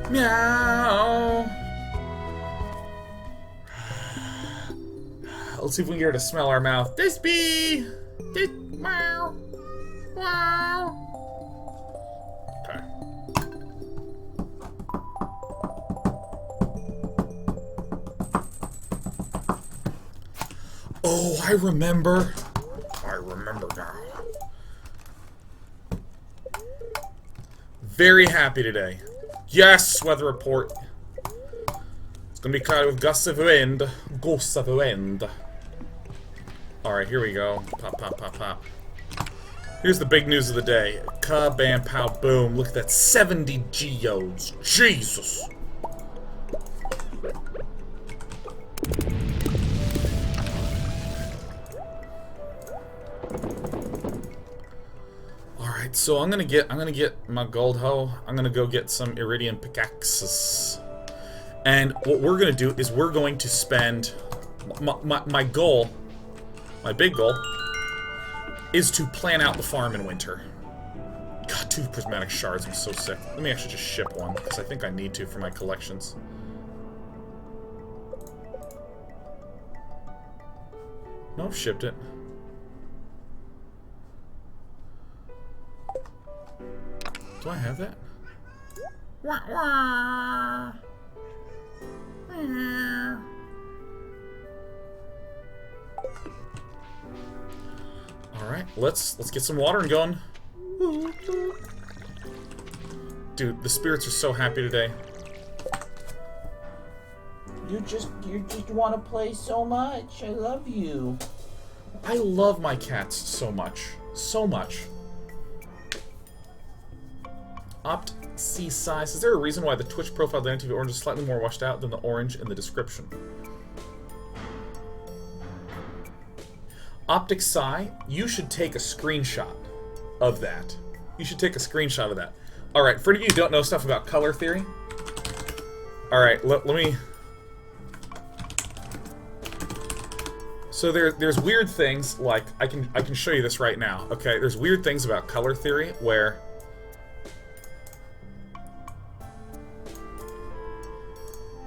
Meow. Let's see if we can get her to smell our mouth. This bee! This... Meow. Meow. Okay. Oh, I remember. I remember now. Very happy today. Yes, weather report. It's gonna be cloudy with gusts of wind. Gusts of wind. Alright, here we go. Pop, pop, pop, pop. Here's the big news of the day. Ka-bam, pow, boom. Look at that. 70 geodes. Jesus! Alright, so I'm gonna get my gold hoe. I'm gonna go get some iridium pickaxes. And what we're gonna do is we're going to spend my goal, my big goal, is to plan out the farm in winter. God, 2 prismatic shards, I'm so sick. Let me actually just ship one, because I think I need to for my collections. No, I've shipped it. Do I have that? Wah, wah. Alright, let's get some watering going. Dude, the spirits are so happy today. You just want to play so much. I love you. I love my cats so much. So much. Opt C size. Is there a reason why the Twitch profile identity of orange is slightly more washed out than the orange in the description? Optic Psi, you should take a screenshot of that. You should take a screenshot of that. Alright, for any of you who don't know stuff about color theory. Alright, let me... So there's weird things, like, I can show you this right now, okay? There's weird things about color theory where...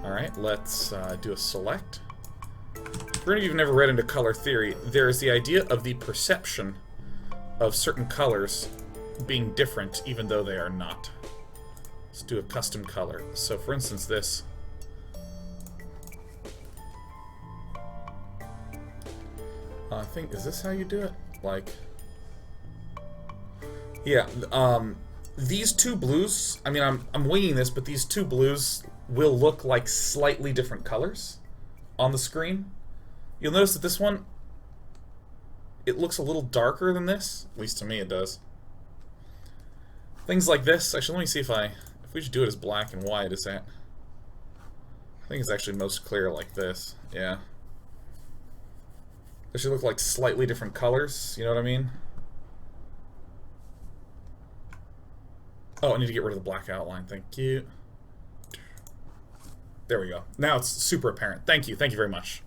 Alright, let's do a select. For any of you who've never read into color theory, there is the idea of the perception of certain colors being different even though they are not. Let's do a custom color. So for instance this. I think, is this how you do it? Like... Yeah, these 2 blues, I mean I'm winging this, but these 2 blues will look like slightly different colors on the screen. You'll notice that this one, it looks a little darker than this. At least to me it does. Things like this, actually let me see if we should do it as black and white, is that? I think it's actually most clear like this, yeah. They should look like slightly different colors, you know what I mean? Oh, I need to get rid of the black outline, thank you. There we go. Now it's super apparent. Thank you very much.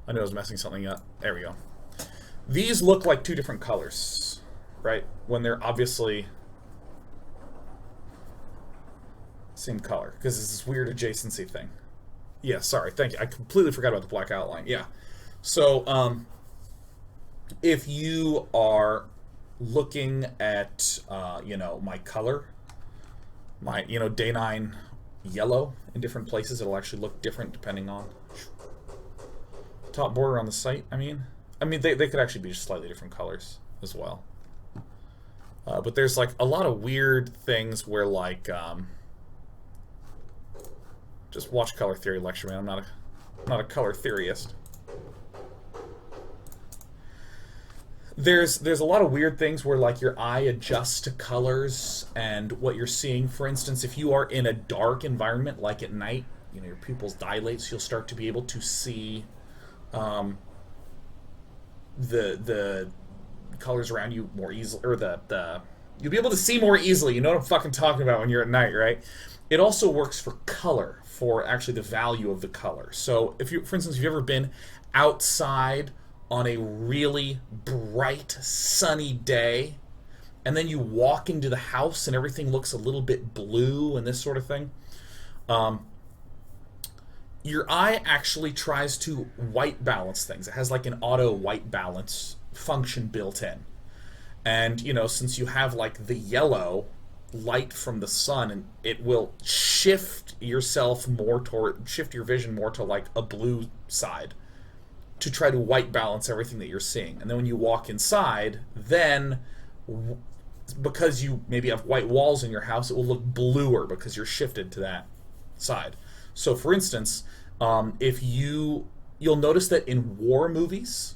I knew I was messing something up. There we go. These look like 2 different colors, right? When they're obviously same color, because it's this weird adjacency thing. Yeah, sorry, thank you. I completely forgot about the black outline. Yeah. So, if you are looking at, you know, my color, my, you know, day 9 yellow in different places, it'll actually look different depending on top border on the site. I mean they could actually be just slightly different colors as well. But there's like a lot of weird things where like just watch color theory lecture, man. I'm not a color theorist. There's a lot of weird things where like your eye adjusts to colors and what you're seeing. For instance, if you are in a dark environment like at night, you know, your pupils dilate, so you'll start to be able to see the colors around you more easily, or you'll be able to see more easily. You know what I'm fucking talking about when you're at night, right? It also works for color, for actually the value of the color. So if you, for instance, if you've ever been outside on a really bright, sunny day, and then you walk into the house and everything looks a little bit blue and this sort of thing, Your eye actually tries to white balance things. It has like an auto white balance function built in. And, you know, since you have like the yellow light from the sun, and it will shift yourself more toward, shift your vision more to like a blue side to try to white balance everything that you're seeing. And then when you walk inside, then because you maybe have white walls in your house, it will look bluer because you're shifted to that side. So, for instance, if you'll notice that in war movies,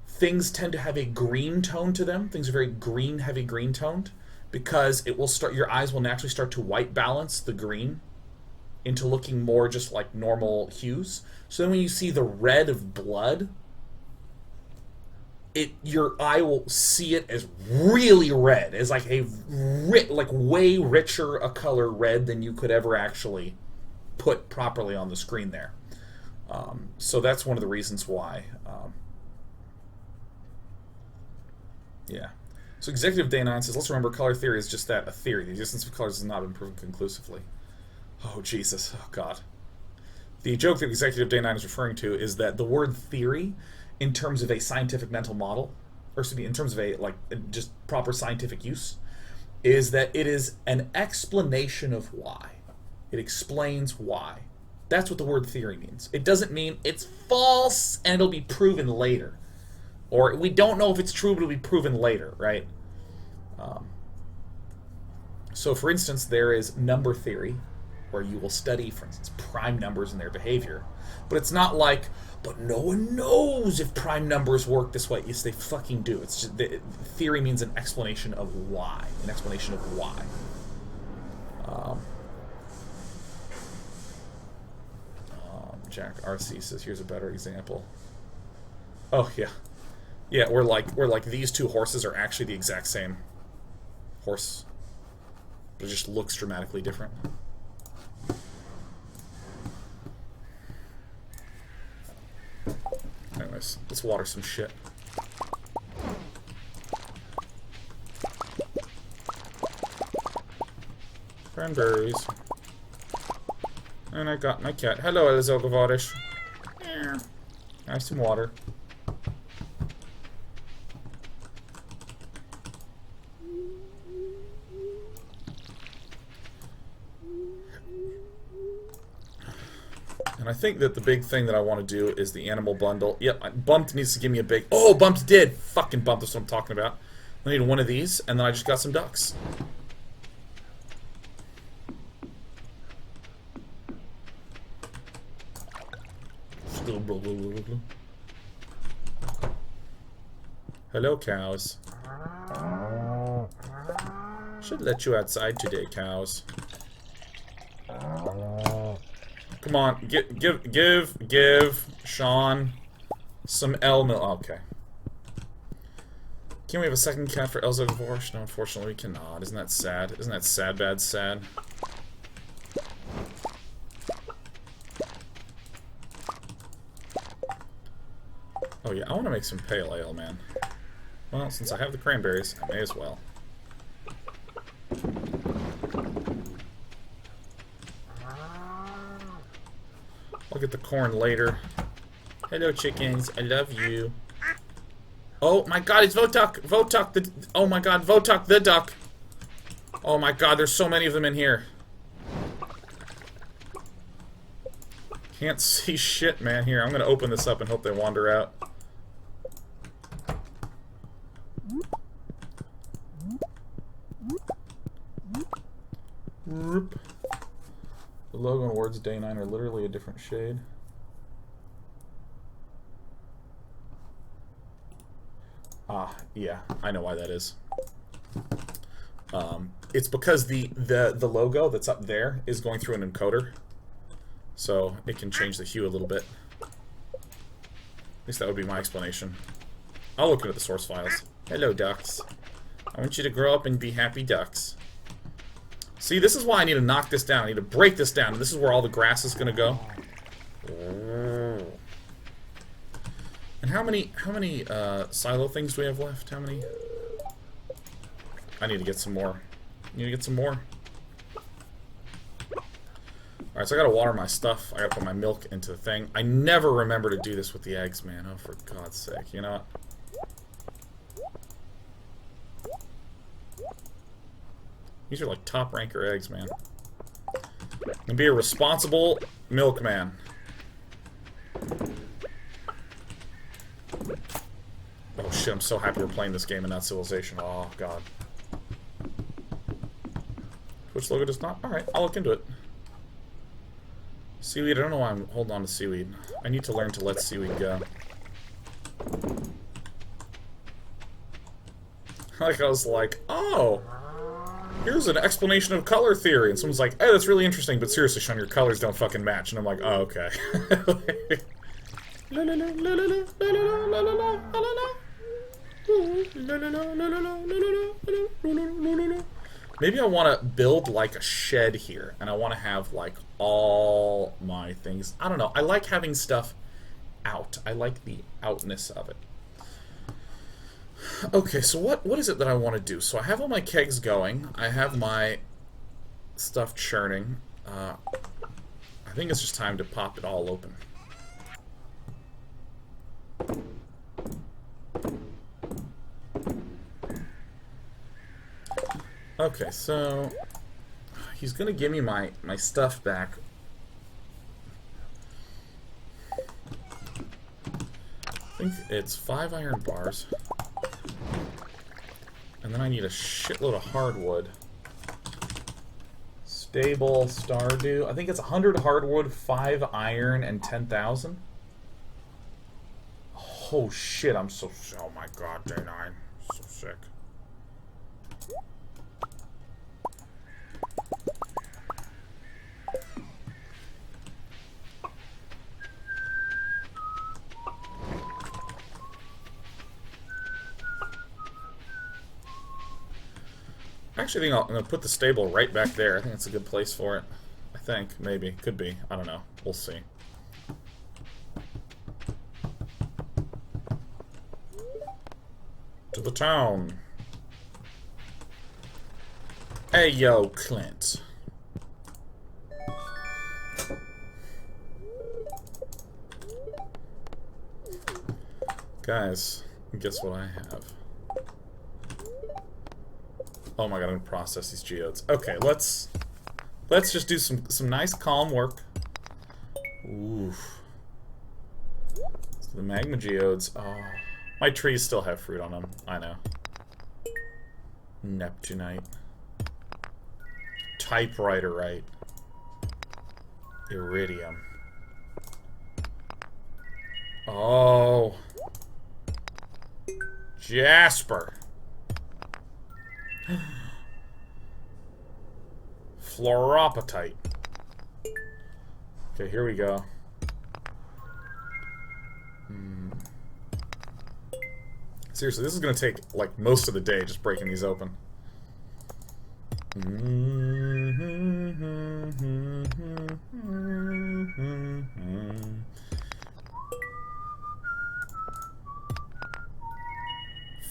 things tend to have a green tone to them. Things are very green, heavy green toned, because it will start. Your eyes will naturally start to white balance the green into looking more just like normal hues. So then, when you see the red of blood, your eye will see it as really red, as like a like way richer a color red than you could ever actually put properly on the screen there. So that's one of the reasons why. Yeah. So Executive Day 9 says, let's remember color theory is just that, a theory. The existence of colors has not been proven conclusively. Oh, Jesus. Oh, God. The joke that Executive Day 9 is referring to is that the word theory, in terms of a scientific mental model, or excuse me, in terms of a, like, just proper scientific use, is that it is an explanation of why. It explains why. That's what the word theory means. It doesn't mean it's false and it'll be proven later. Or we don't know if it's true, but it'll be proven later, right? So, for instance, there is number theory, where you will study, for instance, prime numbers and their behavior. But it's not like, but no one knows if prime numbers work this way. Yes, they fucking do. It's just, theory means an explanation of why. An explanation of why. Jack RC says, here's a better example. Oh, yeah. Yeah, we're like these two horses are actually the exact same horse. But it just looks dramatically different. Anyways, let's water some shit. Cranberries. And I got my cat. Hello, Elizogavarish. Yeah. Have some water. And I think that the big thing that I want to do is the animal bundle. Yep, Bumped needs to give me a big... Oh, Bumped did! Fucking Bumped, that's what I'm talking about. I need one of these, and then I just got some ducks. Hello, cows. Should let you outside today, cows. Come on, give Sean some L milk. Okay. Can we have a second cat for Elza Gvorsh? No, unfortunately we cannot. Isn't that sad? Isn't that sad, bad, sad? Oh yeah, I want to make some pale ale, man. Well, since I have the cranberries, I may as well. I'll get the corn later. Hello, chickens. I love you. Oh my god, it's Votuk! Votuk the... Oh my god, Votuk the duck! Oh my god, there's so many of them in here. Can't see shit, man. Here, I'm gonna open this up and hope they wander out. The logo and words Day 9 are literally a different shade. Ah, yeah, I know why that is. It's because the logo that's up there is going through an encoder. So it can change the hue a little bit. At least that would be my explanation. I'll look at the source files. Hello, ducks. I want you to grow up and be happy ducks. See, this is why I need to knock this down. I need to break this down. And this is where all the grass is going to go. And how many silo things do we have left? How many? I need to get some more. I need to get some more. Alright, so I gotta water my stuff. I gotta put my milk into the thing. I never remember to do this with the eggs, man. Oh, for God's sake. You know what? These are like top ranker eggs, man. And be a responsible milkman. Oh shit, I'm so happy we're playing this game and not Civilization. Oh god. Twitch logo does not? Alright, I'll look into it. Seaweed, I don't know why I'm holding on to seaweed. I need to learn to let seaweed go. Like, I was like, oh, here's an explanation of color theory. And someone's like, hey, that's really interesting, but seriously, Sean, your colors don't fucking match. And I'm like, oh, okay. Maybe I want to build like a shed here, and I want to have like all my things. I don't know. I like having stuff out. I like the outness of it. Okay, so what is it that I want to do? So I have all my kegs going. I have my stuff churning. I think it's just time to pop it all open. Okay, so he's gonna give me my stuff back. I think it's 5 iron bars. And then I need a shitload of hardwood. Stable, Stardew. I think it's 100 hardwood, 5 iron, and 10,000. Oh shit, I'm so... Oh my god, day 9. So sick. I actually think I'm going to put the stable right back there. I think it's a good place for it. I think, maybe. Could be. I don't know. We'll see. To the town. Hey, yo, Clint. Guys, guess what I have? Oh my god, I'm gonna process these geodes. Okay, let's just do some nice calm work. Oof. So the magma geodes. Oh, my trees still have fruit on them. I know. Neptunite. Typewriterite. Iridium. Oh. Jasper. Fluoropatite. Okay, here we go. Seriously, this is gonna take like most of the day just breaking these open.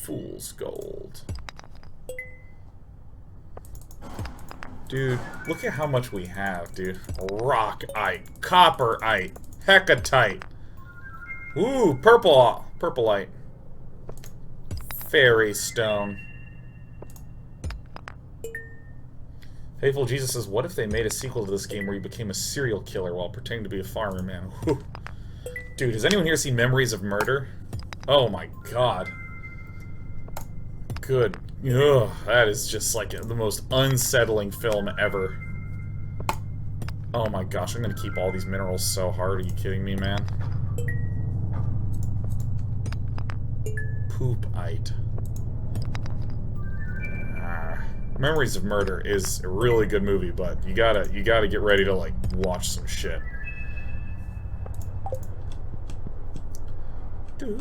Fool's gold. Dude, look at how much we have, dude. Rockite, copperite, hecatite. Ooh, purpleite. Fairy stone. Faithful Jesus says, what if they made a sequel to this game where you became a serial killer while pretending to be a farmer, man? Whew. Dude, has anyone here seen Memories of Murder? Oh my god. Good. Ugh, that is just like the most unsettling film ever. Oh my gosh, I'm gonna keep all these minerals so hard. Are you kidding me, man? Poopite. Memories of Murder is a really good movie, but you gotta get ready to like watch some shit. Boo,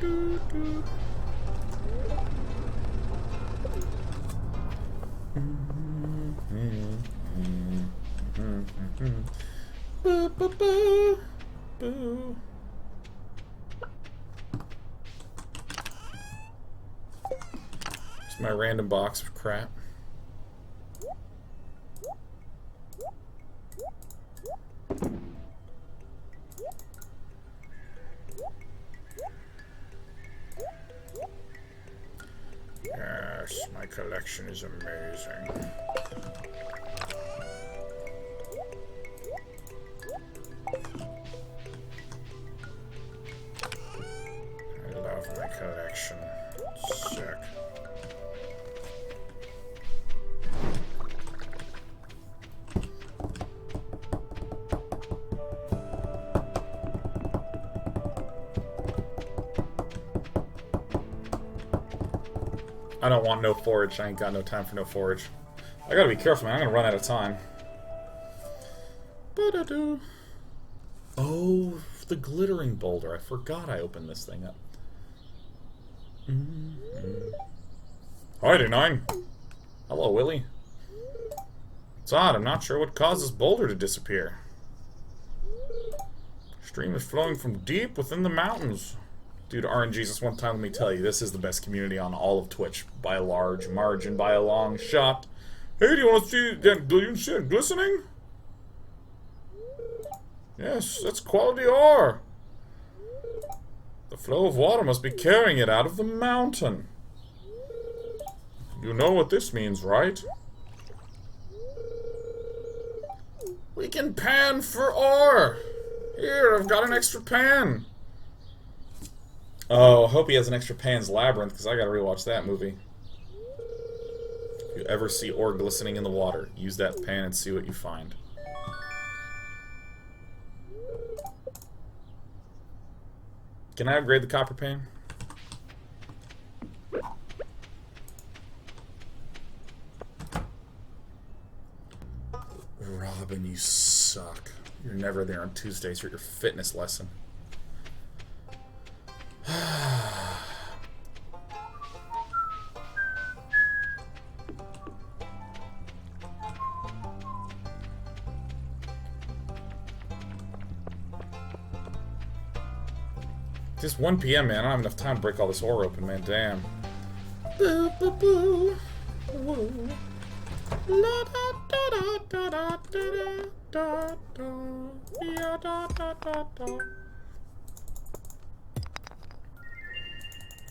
boo, boo, boo. Just my random box of crap. collection is amazing. I love my collection. It's sick. I don't want no forage. I ain't got no time for no forage. I gotta be careful, man. I'm gonna run out of time. Ba-da-doo. Oh, the glittering boulder. I forgot I opened this thing up. Hi, P29. Hello, Willie. It's odd. I'm not sure what caused this boulder to disappear. Stream is flowing from deep within the mountains. Dude, RNGesus, one time, let me tell you, this is the best community on all of Twitch. By a large margin, by a long shot. Hey, do you want to see that glistening? Yes, that's quality ore. The flow of water must be carrying it out of the mountain. You know what this means, right? We can pan for ore. Here, I've got an extra pan. Oh, I hope he has an extra Pan's Labyrinth, because I gotta rewatch that movie. If you ever see ore glistening in the water, use that pan and see what you find. Can I upgrade the copper pan? Robin, you suck. You're never there on Tuesdays for your fitness lesson. Just 1 p.m., man. I don't have enough time to break all this ore open, man. Damn. Boo, boo, boo. Woo. La da da da da da da da da da da da da.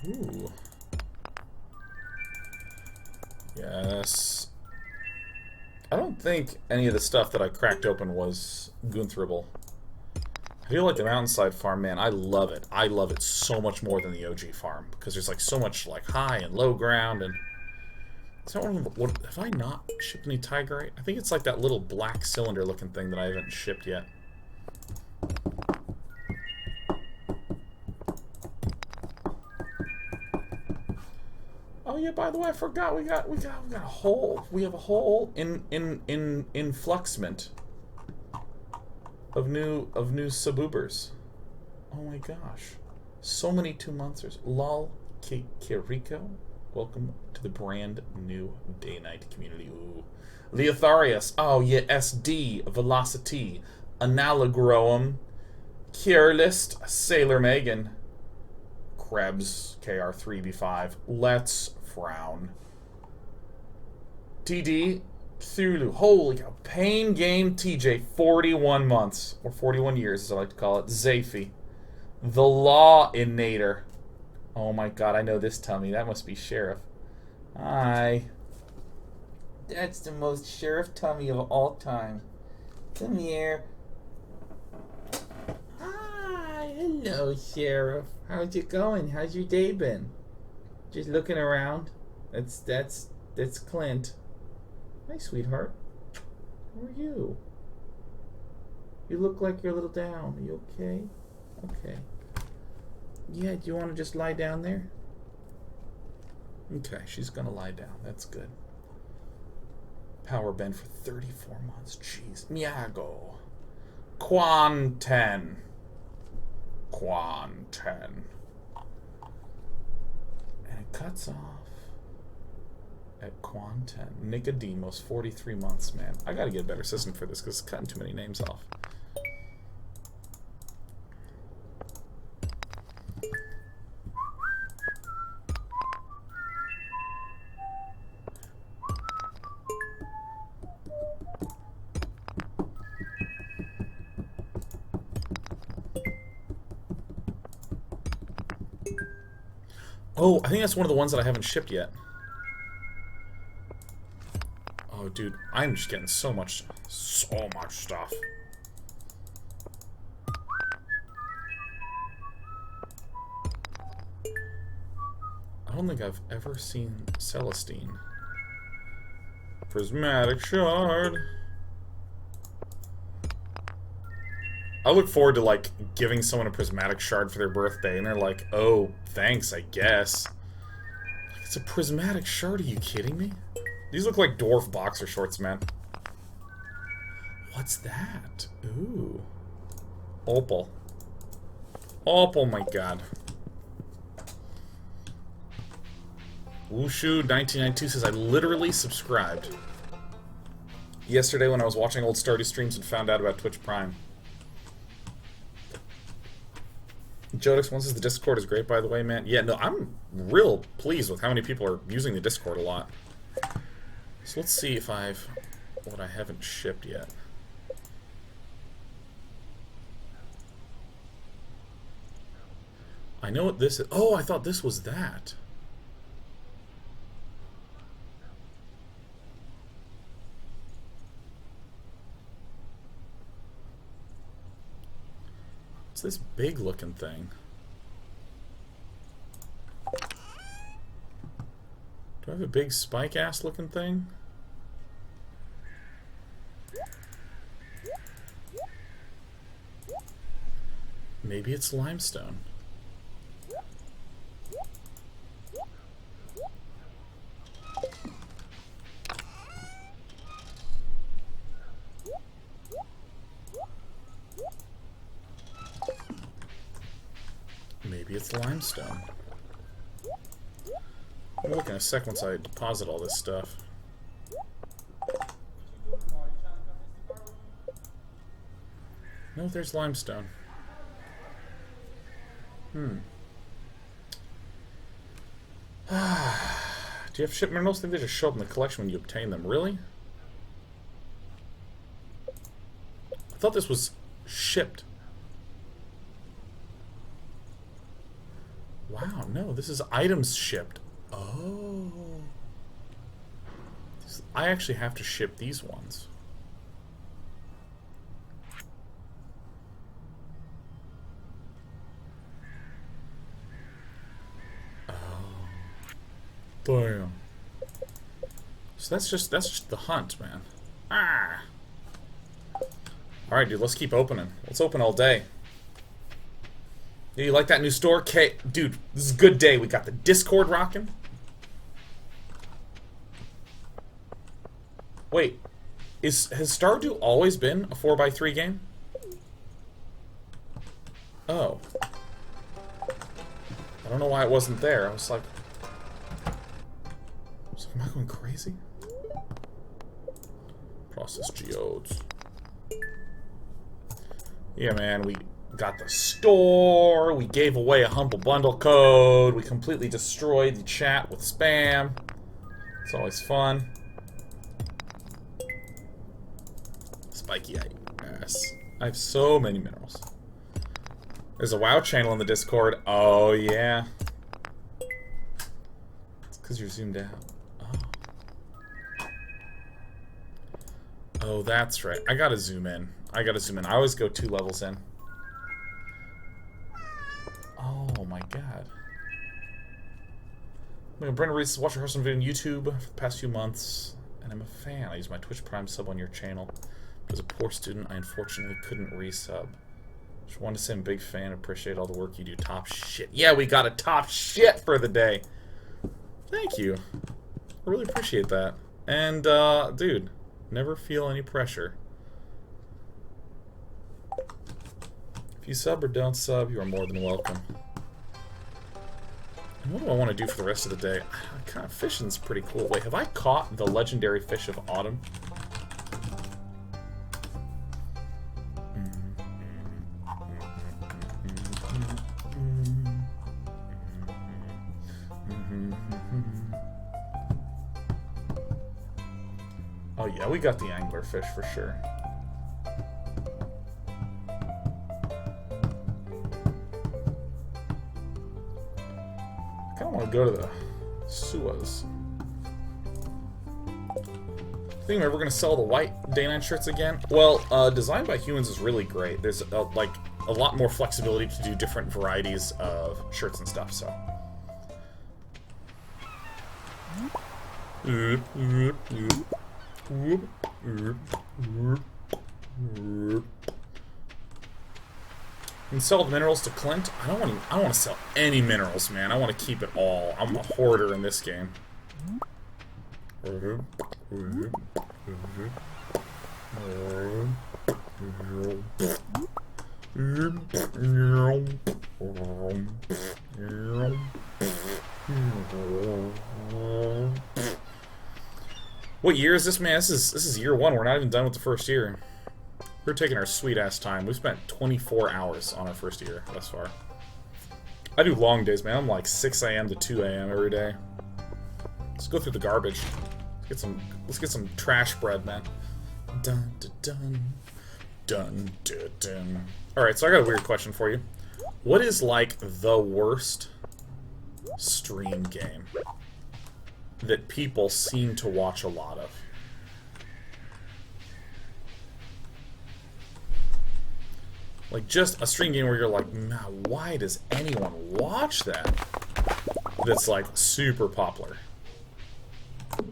Ooh. Yes. I don't think any of the stuff that I cracked open was Guntherable. I feel like the Mountainside farm, man, I love it. I love it so much more than the OG farm. Because there's like so much like high and low ground and... What, have I not shipped any Tigerite? I think it's like that little black cylinder looking thing that I haven't shipped yet. Oh yeah, by the way, I forgot we got a hole. We have a hole in fluxment of new sububers. Oh my gosh. So many 2 monthers. Lol Kiriko. Welcome to the brand new day-night community. Ooh. Leotharius. Oh yeah, SD. Velocity. Analogroum. Curelist. Sailor Megan. Krebs. KR3B5. Let's frown. TD. Cthulhu. Holy cow. Pain Game TJ. 41 months. Or 41 years, as I like to call it. Zafi. The Law Inator. Oh my god, I know this tummy. That must be Sheriff. Hi. That's the most Sheriff tummy of all time. Come here. Hi, hello, Sheriff. How's it going? How's your day been? Just looking around. That's Clint. Hi, sweetheart. How are you? You look like you're a little down. Are you okay? Okay. Yeah, do you want to just lie down there? Okay, she's gonna lie down. That's good. Power bend for 34 months. Jeez. Miago. Quanten. And it cuts off at Quanten. Nicodemos, 43 months, man. I gotta get a better system for this because it's cutting too many names off. Oh, I think that's one of the ones that I haven't shipped yet. Oh, dude, I'm just getting so much stuff. I don't think I've ever seen Celestine. Prismatic shard. I look forward to, like, giving someone a prismatic shard for their birthday, and they're like, oh, thanks, I guess. Like, it's a prismatic shard, are you kidding me? These look like dwarf boxer shorts, man. What's that? Ooh. Opal. Opal, my god. Wushu1992 says, I literally subscribed yesterday when I was watching old Stardew streams and found out about Twitch Prime. Jodex one says the Discord is great, by the way, man. Yeah, no, I'm real pleased with how many people are using the Discord a lot. So let's see if I've... what I haven't shipped yet. I know what this is. Oh, I thought this was that. It's this big looking thing. Do I have a big spike ass looking thing? Maybe it's limestone. Maybe it's limestone. I'll look in a sec once I deposit all this stuff. No, there's limestone. Do you have ship minerals? I think they just show up in the collection when you obtain them. Really? I thought this was shipped. Wow, no, this is items shipped. Oh. I actually have to ship these ones. Oh. Damn. So that's just the hunt, man. Ah. Alright, dude, let's keep opening. Let's open all day. Yeah, you like that new store? Okay, dude, this is a good day. We got the Discord rocking. Wait, has Stardew always been a 4x3 game? Oh. I don't know why it wasn't there. I was like, am I going crazy? Process geodes. Yeah, man, we got the store, we gave away a Humble Bundle code, we completely destroyed the chat with spam. It's always fun. Spiky ass. I have so many minerals. There's a WoW channel in the Discord. Oh, yeah. It's because you're zoomed out. Oh. Oh, that's right. I gotta zoom in. I always go 2 levels in. Oh my god. Brenda Reese, watch your Hearthstone video on YouTube for the past few months, and I'm a fan. I use my Twitch Prime sub on your channel. But as a poor student, I unfortunately couldn't resub. Just wanted to say I'm a big fan. Appreciate all the work you do. Top shit. Yeah, we got a top shit for the day. Thank you. I really appreciate that. And, dude, never feel any pressure. If you sub or don't sub, you are more than welcome. And what do I want to do for the rest of the day? Kind of fishing's pretty cool. Wait, have I caught the legendary fish of autumn? Oh yeah, we got the anglerfish for sure. I kind of want to go to the Suas. Think I'm ever gonna sell the white Day 9 shirts again? Well, designed by humans is really great. There's like a lot more flexibility to do different varieties of shirts and stuff. So. And sell minerals to Clint. I don't want to sell any minerals, man. I want to keep it all. I'm a hoarder in this game. What year is this, man? This is year 1. We're not even done with the first year. We're taking our sweet ass time. We spent 24 hours on our first year thus far. I do long days, man. I'm like 6 a.m. to 2 a.m. every day. Let's go through the garbage. Let's get some trash bread, man. Dun dun dun dun dun dun. All right, so I got a weird question for you. What is like the worst stream game that people seem to watch a lot of? Like, just a stream game where you're like, nah, why does anyone watch that? That's, like, super popular. You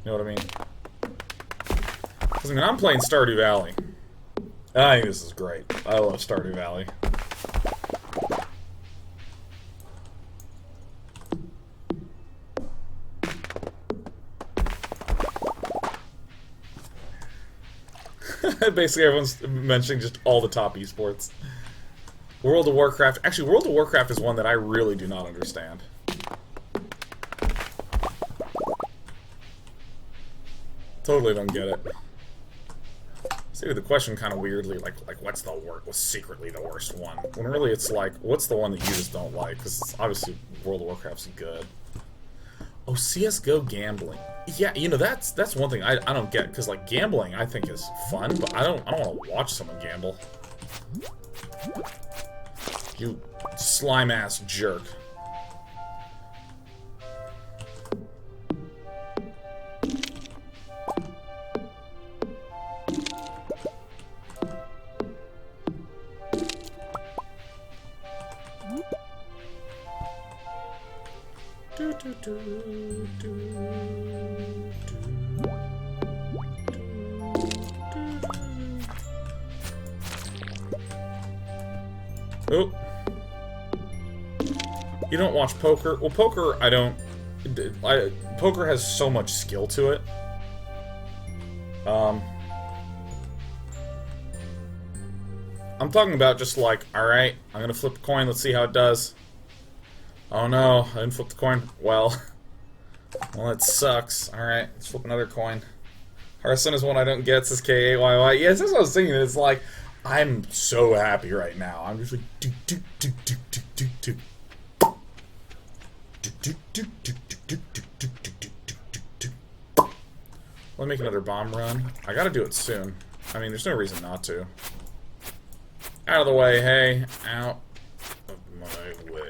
know what I mean? Because, I mean, I'm playing Stardew Valley. I think this is great. I love Stardew Valley. Basically, everyone's mentioning just all the top esports. World of Warcraft. Actually, World of Warcraft is one that I really do not understand. Totally don't get it. Say the question kind of weirdly, like what's secretly the worst one? When really it's like, what's the one that you just don't like? Because obviously World of Warcraft's good. Oh, CS:GO gambling. Yeah, you know, that's one thing I don't get, because like gambling I think is fun, but I don't want to watch someone gamble. You slime ass jerk. Oh. You don't watch poker? Well, poker, poker has so much skill to it. I'm talking about just like, alright, I'm gonna flip the coin, let's see how it does. Oh no, I didn't flip the coin. Well, that sucks. Alright, let's flip another coin. Hearthstone is one I don't get, says K-A-Y-Y. Yeah, that's what I was thinking. It's like, I'm so happy right now. I'm just like, do do do do do do do. Let me make another bomb run. I gotta do it soon. I mean, there's no reason not to. Out of the way, hey. Out of my way.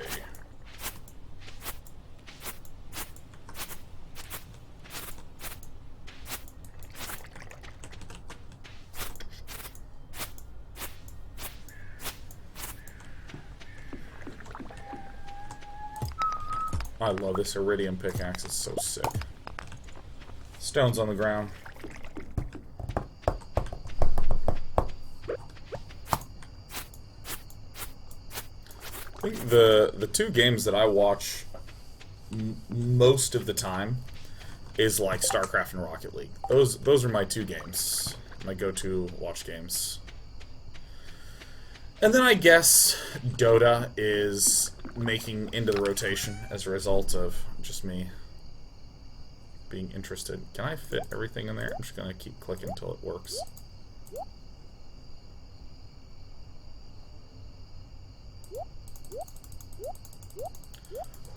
I love this iridium pickaxe, it's so sick. Stones on the ground. I think the two games that I watch most of the time is like StarCraft and Rocket League. Those are my two games, my go-to watch games. And then I guess Dota is making into the rotation as a result of just me being interested. Can I fit everything in there? I'm just gonna keep clicking until it works.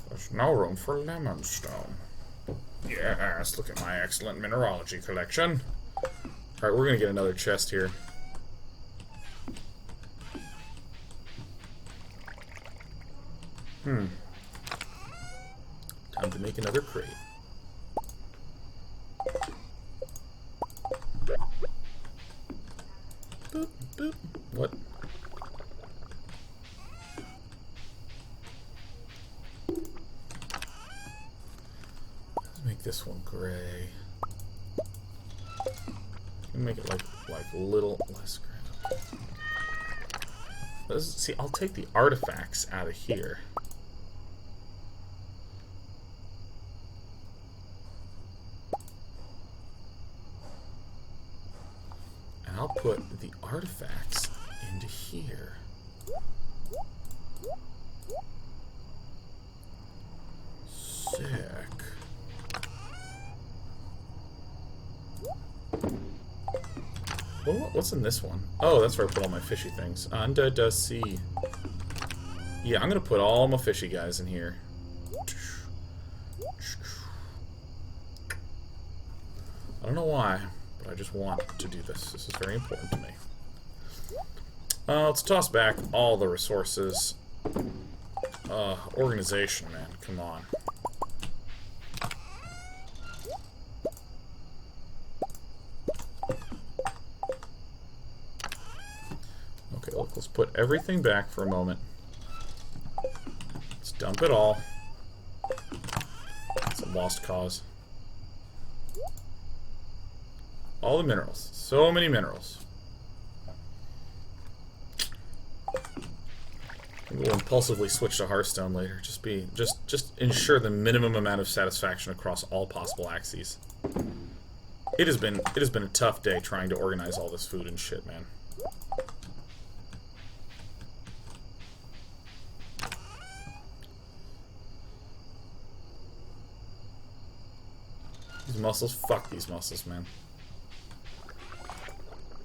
There's no room for lemon stone. Yes, look at my excellent mineralogy collection. Alright, we're gonna get another chest here. Time to make another crate. this one gray. Make it like a little less gray. See, I'll take the artifacts out of here. And I'll put the artifacts into here. Sick. What's in this one? Oh, that's where I put all my fishy things. Under the sea. Yeah, I'm gonna put all my fishy guys in here. I don't know why, but I just want to do this. This is very important to me. Let's toss back all the resources. Organization, man. Come on. Okay, look, let's put everything back for a moment. Let's dump it all. It's a lost cause. All the minerals. So many minerals. We'll impulsively switch to Hearthstone later. Just ensure the minimum amount of satisfaction across all possible axes. It has been a tough day trying to organize all this food and shit, man. These mussels, fuck these mussels, man.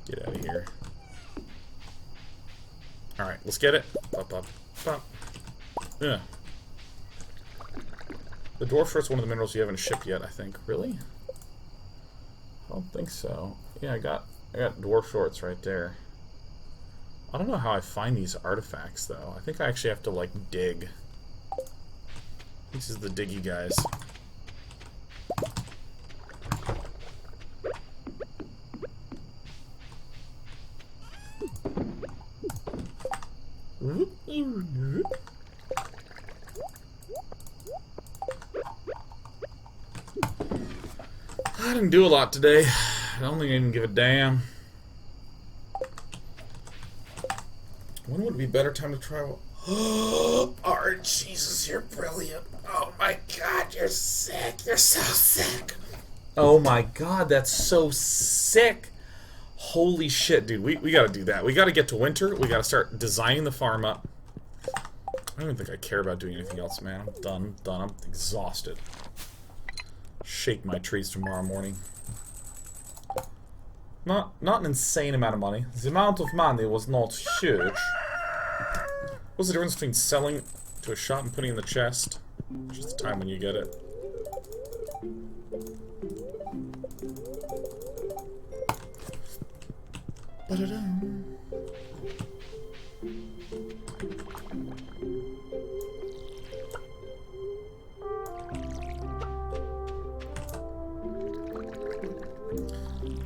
Get out of here. Alright, let's get it. Pop, pop, pop. Yeah. The dwarf short's one of the minerals you haven't shipped yet, I think. Really? I don't think so. Yeah, I got dwarf shorts right there. I don't know how I find these artifacts, though. I think I actually have to, like, dig. This is the diggy guys. I didn't do a lot today. I don't think I even give a damn. When would be a better time to travel? Oh, Jesus, you're brilliant. Oh my God, you're sick. You're so sick. Oh my God, that's so sick. Holy shit, dude. We gotta do that. We gotta get to winter. We gotta start designing the farm up. I don't even think I care about doing anything else, man. I'm done. I'm exhausted. Shake my trees tomorrow morning. Not an insane amount of money. The amount of money was not huge. What's the difference between selling to a shop and putting in the chest? Just the time when you get it. Ba-da-dum.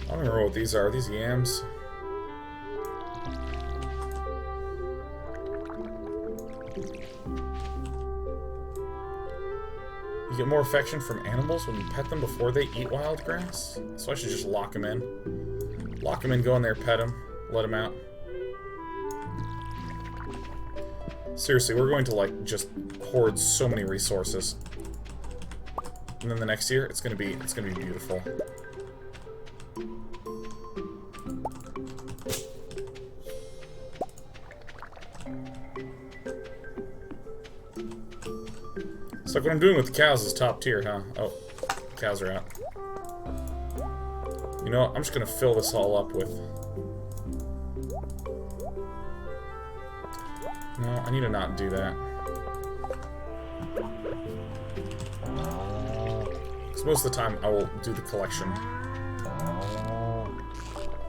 I don't remember what these are. Are these yams? You get more affection from animals when you pet them before they eat wild grass? So I should just lock them in. Lock them in, go in there, pet them, let them out. Seriously, we're going to, like, just hoard so many resources. And then the next year, it's gonna be beautiful. It's like what I'm doing with the cows is top tier, huh? Oh, cows are out. You know what? I'm just gonna fill this all up with... No, I need to not do that. Because most of the time I will do the collection.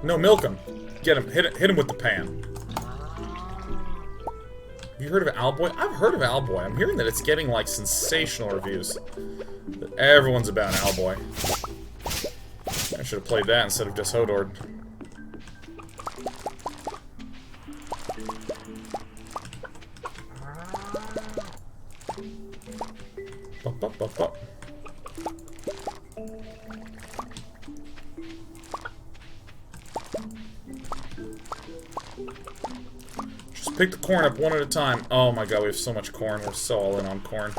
No, milk him. Get him. Hit him with the pan. Have you heard of Owlboy? I've heard of Owlboy. I'm hearing that it's getting, like, sensational reviews. That everyone's about Owlboy. I should have played that instead of just Hodord. Bup, bup, bup, bup. Pick the corn up one at a time. Oh my god, we have so much corn. We're so all in on corn.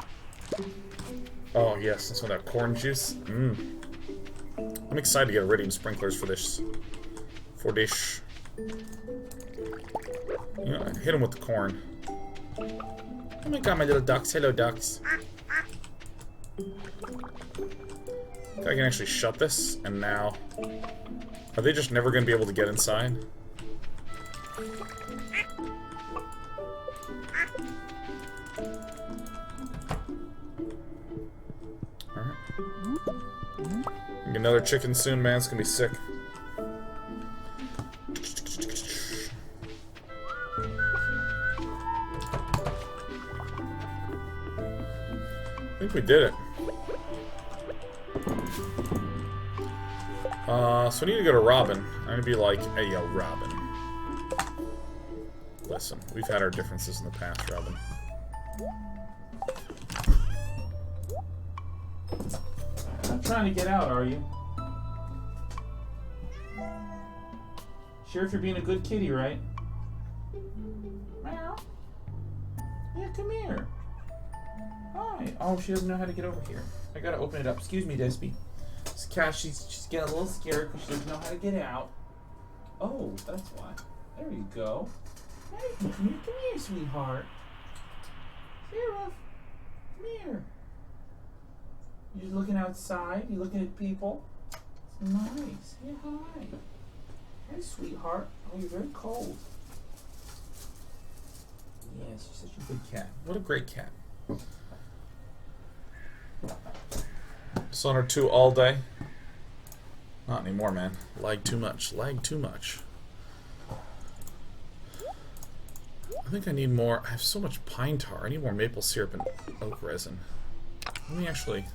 Oh yes, that's what that corn juice. I'm excited to get iridium sprinklers for this. You know, hit them with the corn. Oh my god, my little ducks. Hello, ducks. I can actually shut this, and now... Are they just never going to be able to get inside? Alright. Get another chicken soon, man. It's going to be sick. I think we did it. So we need to go to Robin. I'm gonna be like, hey yo, Robin. Listen, we've had our differences in the past, Robin. Not trying to get out, are you? Sure if you're being a good kitty, right? Meow. Yeah, come here. Hi. Oh, she doesn't know how to get over here. I gotta open it up. Excuse me, Despy. This cat, she's getting a little scared because she doesn't know how to get out. Oh, that's why. There you go. Hey, come here, sweetheart. Sarah, come here. You just looking outside? You looking at people? It's nice. Hey, hi. Hey, sweetheart. Oh, you're very cold. Yes, you're such a good cat. What a great cat. Sonar 2 all day. Not anymore, man. Lag too much. Lag too much. I think I need more. I have so much pine tar. I need more maple syrup and oak resin. Let me actually...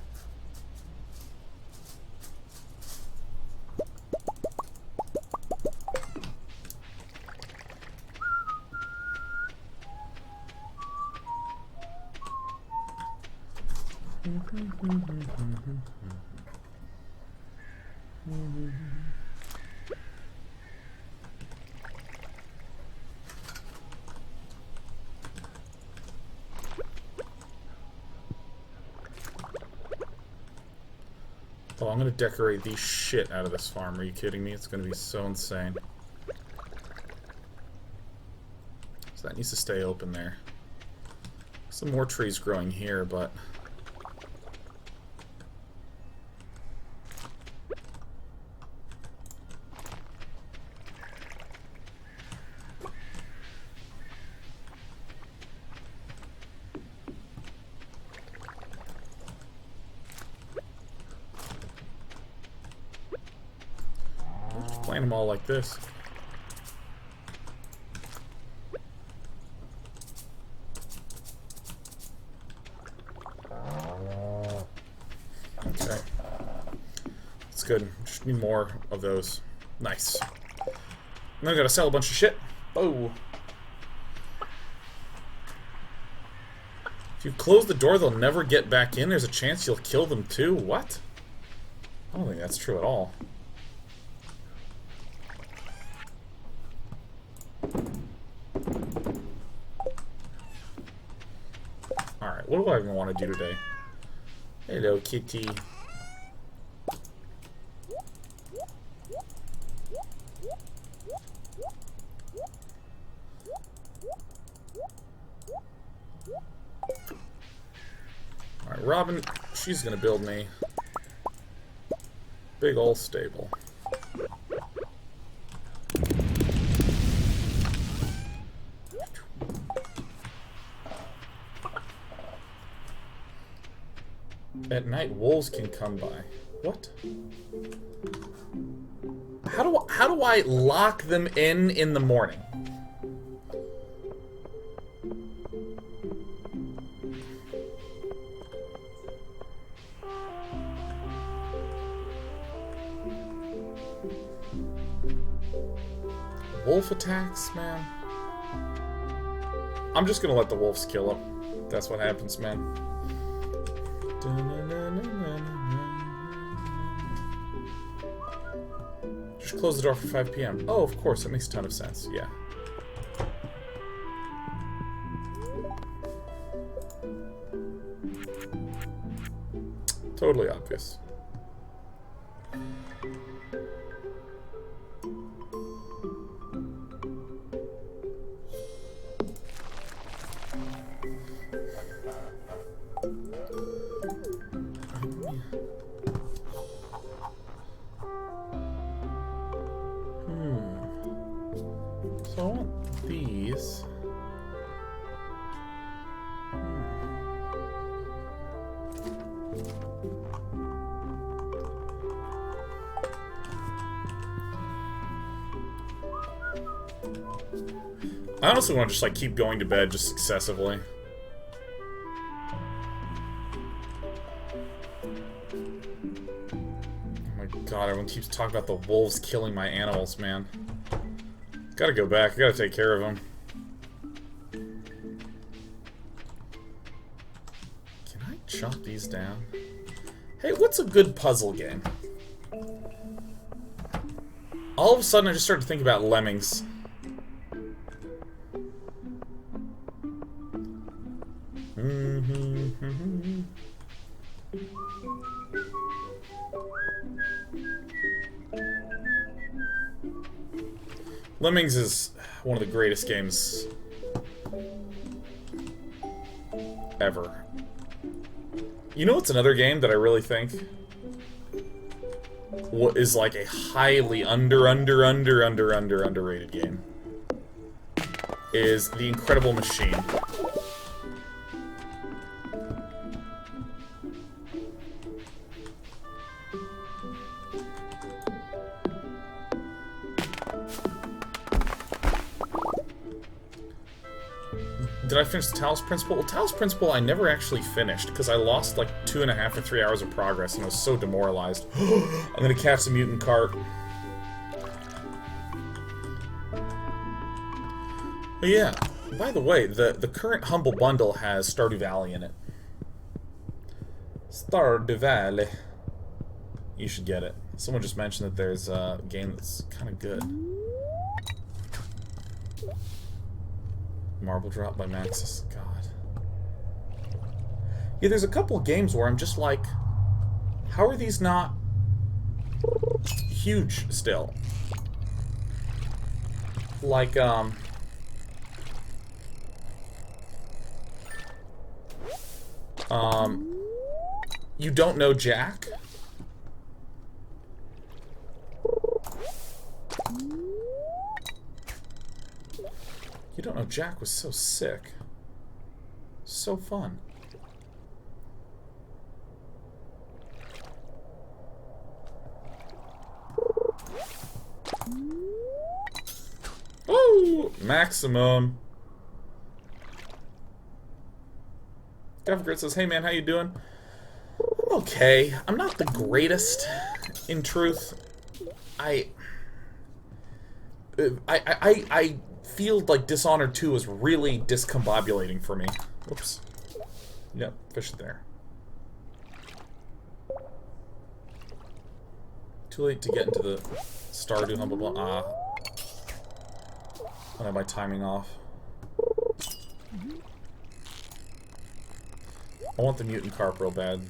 Oh, I'm gonna decorate the shit out of this farm. Are you kidding me? It's gonna be so insane. So that needs to stay open there. Some more trees growing here, but... plant them all like this. Okay. That's good. Just need more of those. Nice. Now I gotta sell a bunch of shit. Oh. If you close the door, they'll never get back in. There's a chance you'll kill them too. What? I don't think that's true at all. Alright, what do I even want to do today? Hello, kitty. Alright, Robin, she's gonna build me big ol' stable. At night, wolves can come by. What? How do I lock them in the morning? Wolf attacks, man. I'm just gonna let the wolves kill them. That's what happens, man. Just close the door for 5 p.m. Oh, of course, that makes a ton of sense. Yeah. Totally obvious. So I want these. I honestly want to just like keep going to bed just successively. Oh my god, everyone keeps talking about the wolves killing my animals, man. Gotta go back, I gotta take care of them. Can I chop these down? Hey, what's a good puzzle game? All of a sudden I just started to think about lemmings. Lemmings is one of the greatest games ever. You know what's another game that I really think what is like a highly underrated game? Is The Incredible Machine. Did I finish the Talos Principle? Well, Talos Principle I never actually finished because I lost like 2.5 or 3 hours of progress and I was so demoralized. I'm gonna catch the mutant carp. But yeah, by the way, the current Humble Bundle has Stardew Valley in it. Stardew Valley. You should get it. Someone just mentioned that there's a game that's kind of good. Marble Drop by Maxis. God. Yeah, there's a couple of games where I'm just like, how are these not huge still? Like, You Don't Know Jack? You Don't Know Jack was so sick. So fun. Oh, maximum. Gavgrit says, "Hey man, how you doing?" I'm okay. I'm not the greatest, in truth. I feel like Dishonored 2 is really discombobulating for me. Whoops. Yep, fish there. Too late to get into the Stardew Humble Bundle. I have my timing off. I want the mutant carp real bad.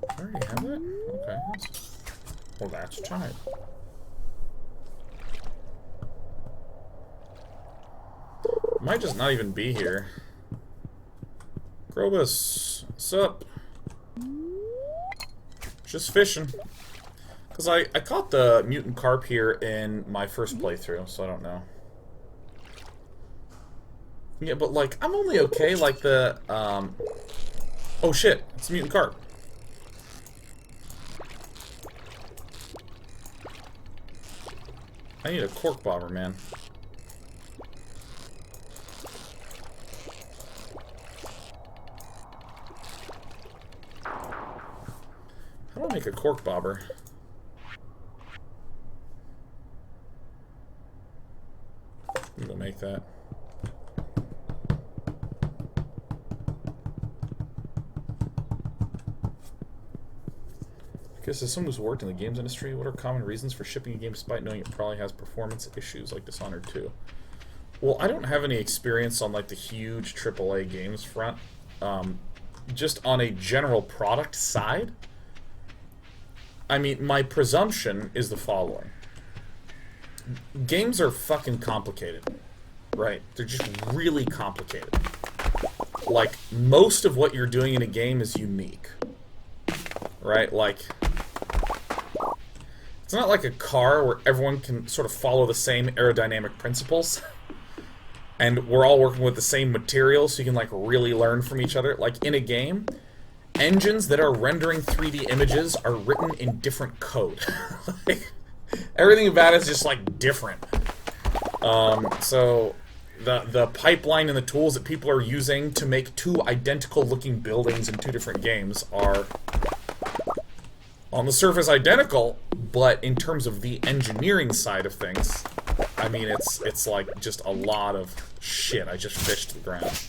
I already have it? Okay. Well, that's tight. Might just not even be here. Grobus, what's up? Just fishing. Because I caught the mutant carp here in my first playthrough, so I don't know. Yeah, but like, I'm only okay, like the, oh shit, it's a mutant carp. I need a cork bobber, man. How do I make a cork bobber? I'm gonna make that. Because as someone who's worked in the games industry, what are common reasons for shipping a game despite knowing it probably has performance issues like Dishonored 2? Well, I don't have any experience on like the huge AAA games front. Just on a general product side, I mean, my presumption is the following. Games are fucking complicated, right? They're just really complicated. Like, most of what you're doing in a game is unique, right? Like, it's not like a car where everyone can sort of follow the same aerodynamic principles and we're all working with the same materials so you can, like, really learn from each other. Like, in a game, engines that are rendering 3D images are written in different code. Like, everything about it is just, like, different. So the pipeline and the tools that people are using to make two identical-looking buildings in two different games are, on the surface, identical, but in terms of the engineering side of things, I mean, it's like just a lot of shit I just fished to the ground.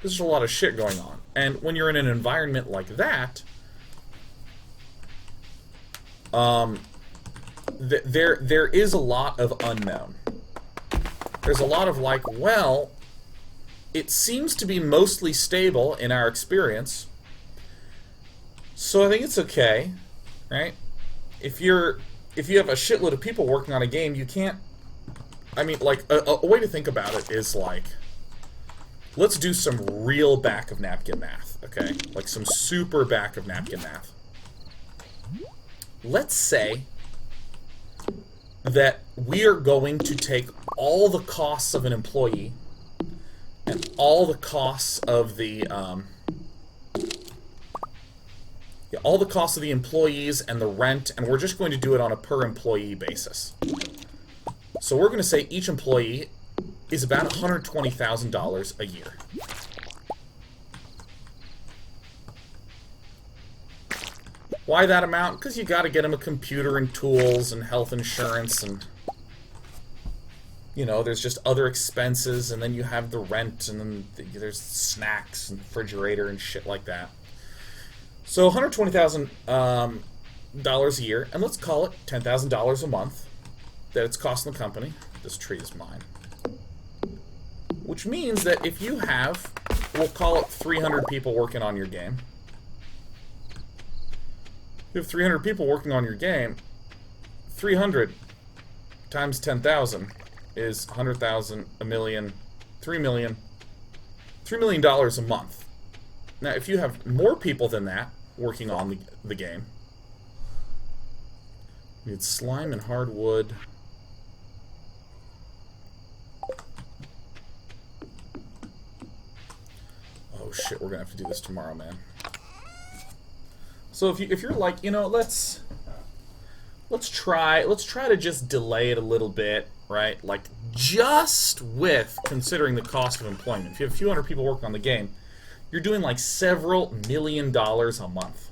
There's just a lot of shit going on. And when you're in an environment like that, there is a lot of unknown. There's a lot of like, well, it seems to be mostly stable in our experience, so I think it's okay, right? If you have a shitload of people working on a game, you can't... I mean, like, a way to think about it is like, let's do some real back-of-napkin math, okay? Like, some super back-of-napkin math. Let's say that we are going to take all the costs of an employee and all the costs of the all the costs of the employees and the rent, and we're just going to do it on a per employee basis. So we're going to say each employee is about $120,000 a year. Why that amount? Because you got to get them a computer and tools and health insurance and, you know, there's just other expenses, and then you have the rent, and then there's snacks and refrigerator and shit like that. So $120,000 a year, and let's call it $10,000 a month that it's costing the company. This tree is mine. Which means that if you have, we'll call it 300 people working on your game. You have 300 people working on your game, 300 times 10,000 is 100,000, a million, $3 million a month. Now, if you have more people than that working on the game, you need slime and hardwood. Oh shit, we're gonna have to do this tomorrow, man. So if you're like, you know, let's try to just delay it a little bit, right? Like, just with considering the cost of employment. If you have a few hundred people working on the game, you're doing like several $1 million a month.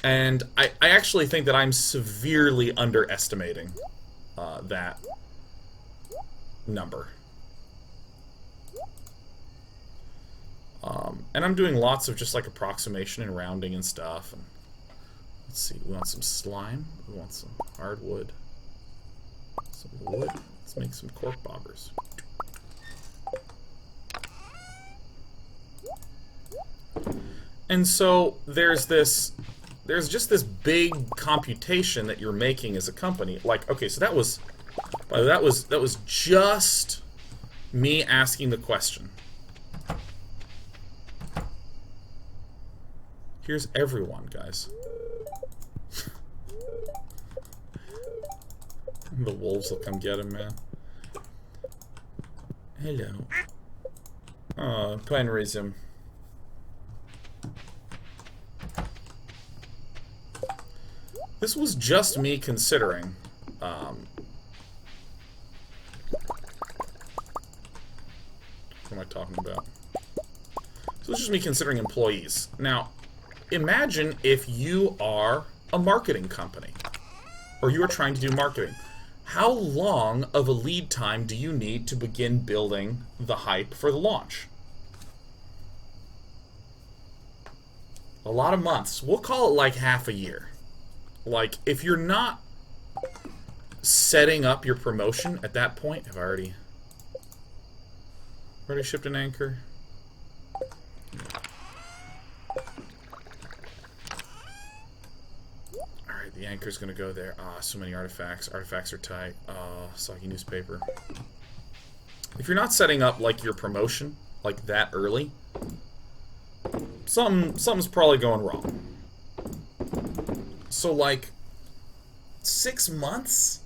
And I actually think that I'm severely underestimating that number. And I'm doing lots of just like approximation and rounding and stuff. And let's see, we want some slime, we want some hardwood, some wood. Let's make some cork bobbers. And so there's just this big computation that you're making as a company. Like, okay, so that was just me asking the question. Here's everyone, guys. The wolves will come get him, man. Hello. Oh, Penrism. This was just me considering, what am I talking about? So it's just me considering employees. Now, imagine if you are a marketing company, or you are trying to do marketing. How long of a lead time do you need to begin building the hype for the launch? A lot of months. We'll call it like half a year. Like, if you're not setting up your promotion at that point... Have I already shipped an anchor? Alright, the anchor's gonna go there. Ah, so many artifacts. Artifacts are tight. Soggy newspaper. If you're not setting up, like, your promotion, like, that early, something's probably going wrong. So, like, 6 months?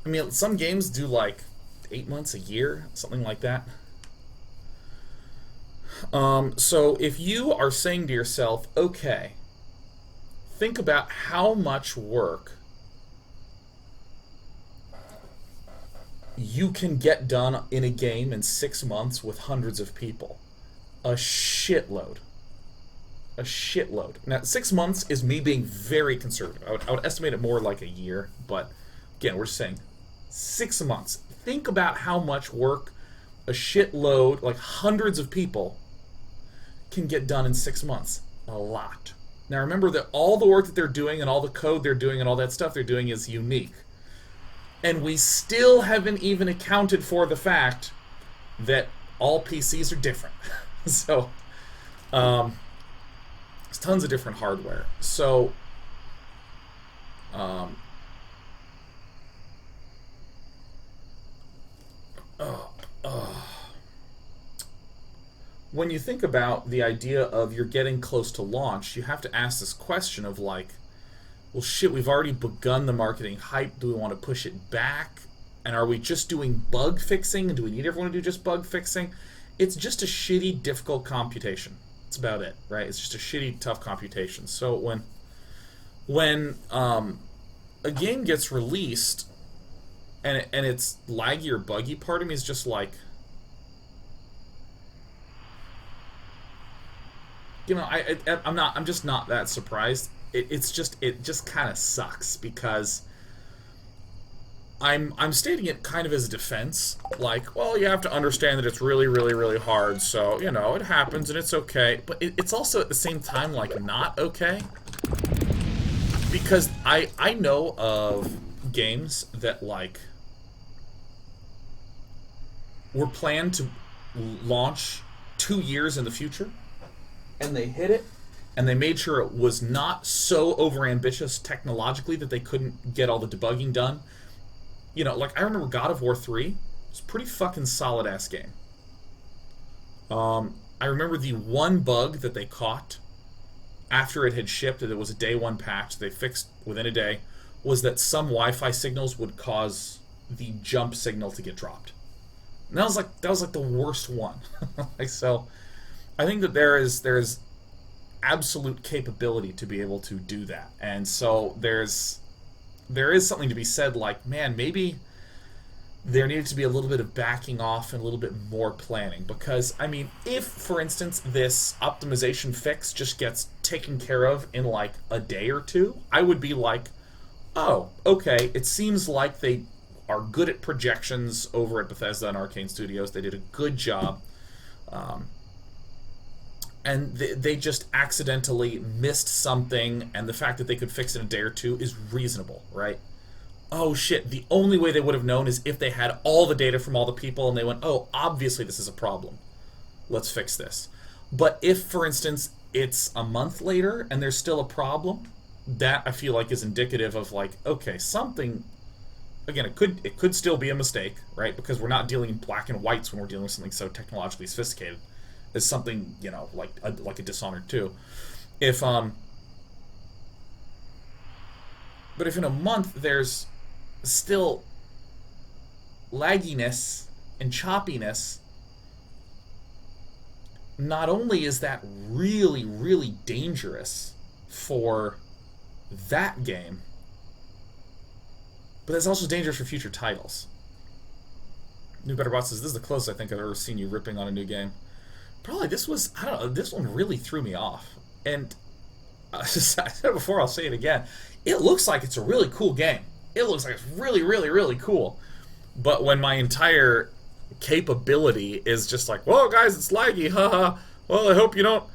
I mean, some games do, like, 8 months, a year, something like that. So, if you are saying to yourself, okay, think about how much work you can get done in a game in 6 months with hundreds of people. A shitload. A shitload. Now, 6 months is me being very conservative. I would estimate it more like a year, but again, we're saying 6 months. Think about how much work a shitload, like hundreds of people, can get done in 6 months. A lot. Now, remember that all the work that they're doing and all the code they're doing and all that stuff they're doing is unique. And we still haven't even accounted for the fact that all PCs are different. So, there's tons of different hardware. So, when you think about the idea of you're getting close to launch, you have to ask this question of like, well, shit, we've already begun the marketing hype. Do we want to push it back? And are we just doing bug fixing? And do we need everyone to do just bug fixing? It's just a shitty, difficult computation. That's about it, right? It's just a shitty, tough computation. So when a game gets released and it's laggy or buggy, part of me is just like, you know, I'm just not that surprised. It just kind of sucks because I'm stating it kind of as a defense, like, well, you have to understand that it's really, really, really hard, so, you know, it happens and it's okay, but it's also at the same time, like, not okay, because I know of games that, like, were planned to launch 2 years in the future, and they hit it, and they made sure it was not so overambitious technologically that they couldn't get all the debugging done. You know, like, I remember God of War 3. It's a pretty fucking solid-ass game. I remember the one bug that they caught after it had shipped, that it was a day one patch, they fixed within a day, was that some Wi-Fi signals would cause the jump signal to get dropped. And that was like the worst one. Like, so, I think that there is absolute capability to be able to do that. And so there is something to be said, like, man, maybe there needed to be a little bit of backing off and a little bit more planning. Because, I mean, if, for instance, this optimization fix just gets taken care of in, like, a day or two, I would be like, oh, okay, it seems like they are good at projections over at Bethesda and Arcane Studios. They did a good job. And they just accidentally missed something, and the fact that they could fix it in a day or two is reasonable, right? Oh shit, the only way they would have known is if they had all the data from all the people and they went, oh, obviously this is a problem. Let's fix this. But if, for instance, it's a month later and there's still a problem, that I feel like is indicative of, like, okay, something... Again, it could still be a mistake, right? Because we're not dealing in black and whites when we're dealing with something so technologically sophisticated as something, you know, like a Dishonored 2. But if in a month there's still lagginess and choppiness, not only is that really, really dangerous for that game, but that's also dangerous for future titles. New Better Bot says, this is the closest I think I've ever seen you ripping on a new game. Probably this was, I don't know, this one really threw me off. And I said it before, I'll say it again. It looks like it's a really cool game. It looks like it's really, really, really cool. But when my entire capability is just like, whoa, guys, it's laggy, haha. Well, I hope you don't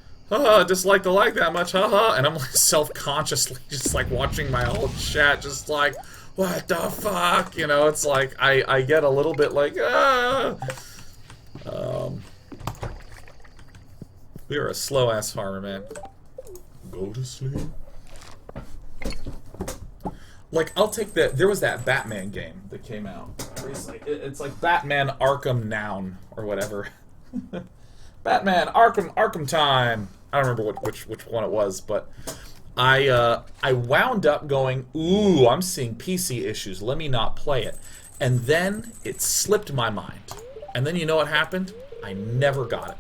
Dislike the like that much, haha. And I'm like self-consciously just like watching my whole chat, just like, what the fuck? You know, it's like I get a little bit like, we are a slow-ass farmer, man. Go to sleep. Like, I'll take that. There was that Batman game that came out recently. It's like Batman Arkham Noun or whatever. Batman Arkham Time. I don't remember which one it was, but I wound up going, ooh, I'm seeing PC issues. Let me not play it. And then it slipped my mind. And then you know what happened? I never got it.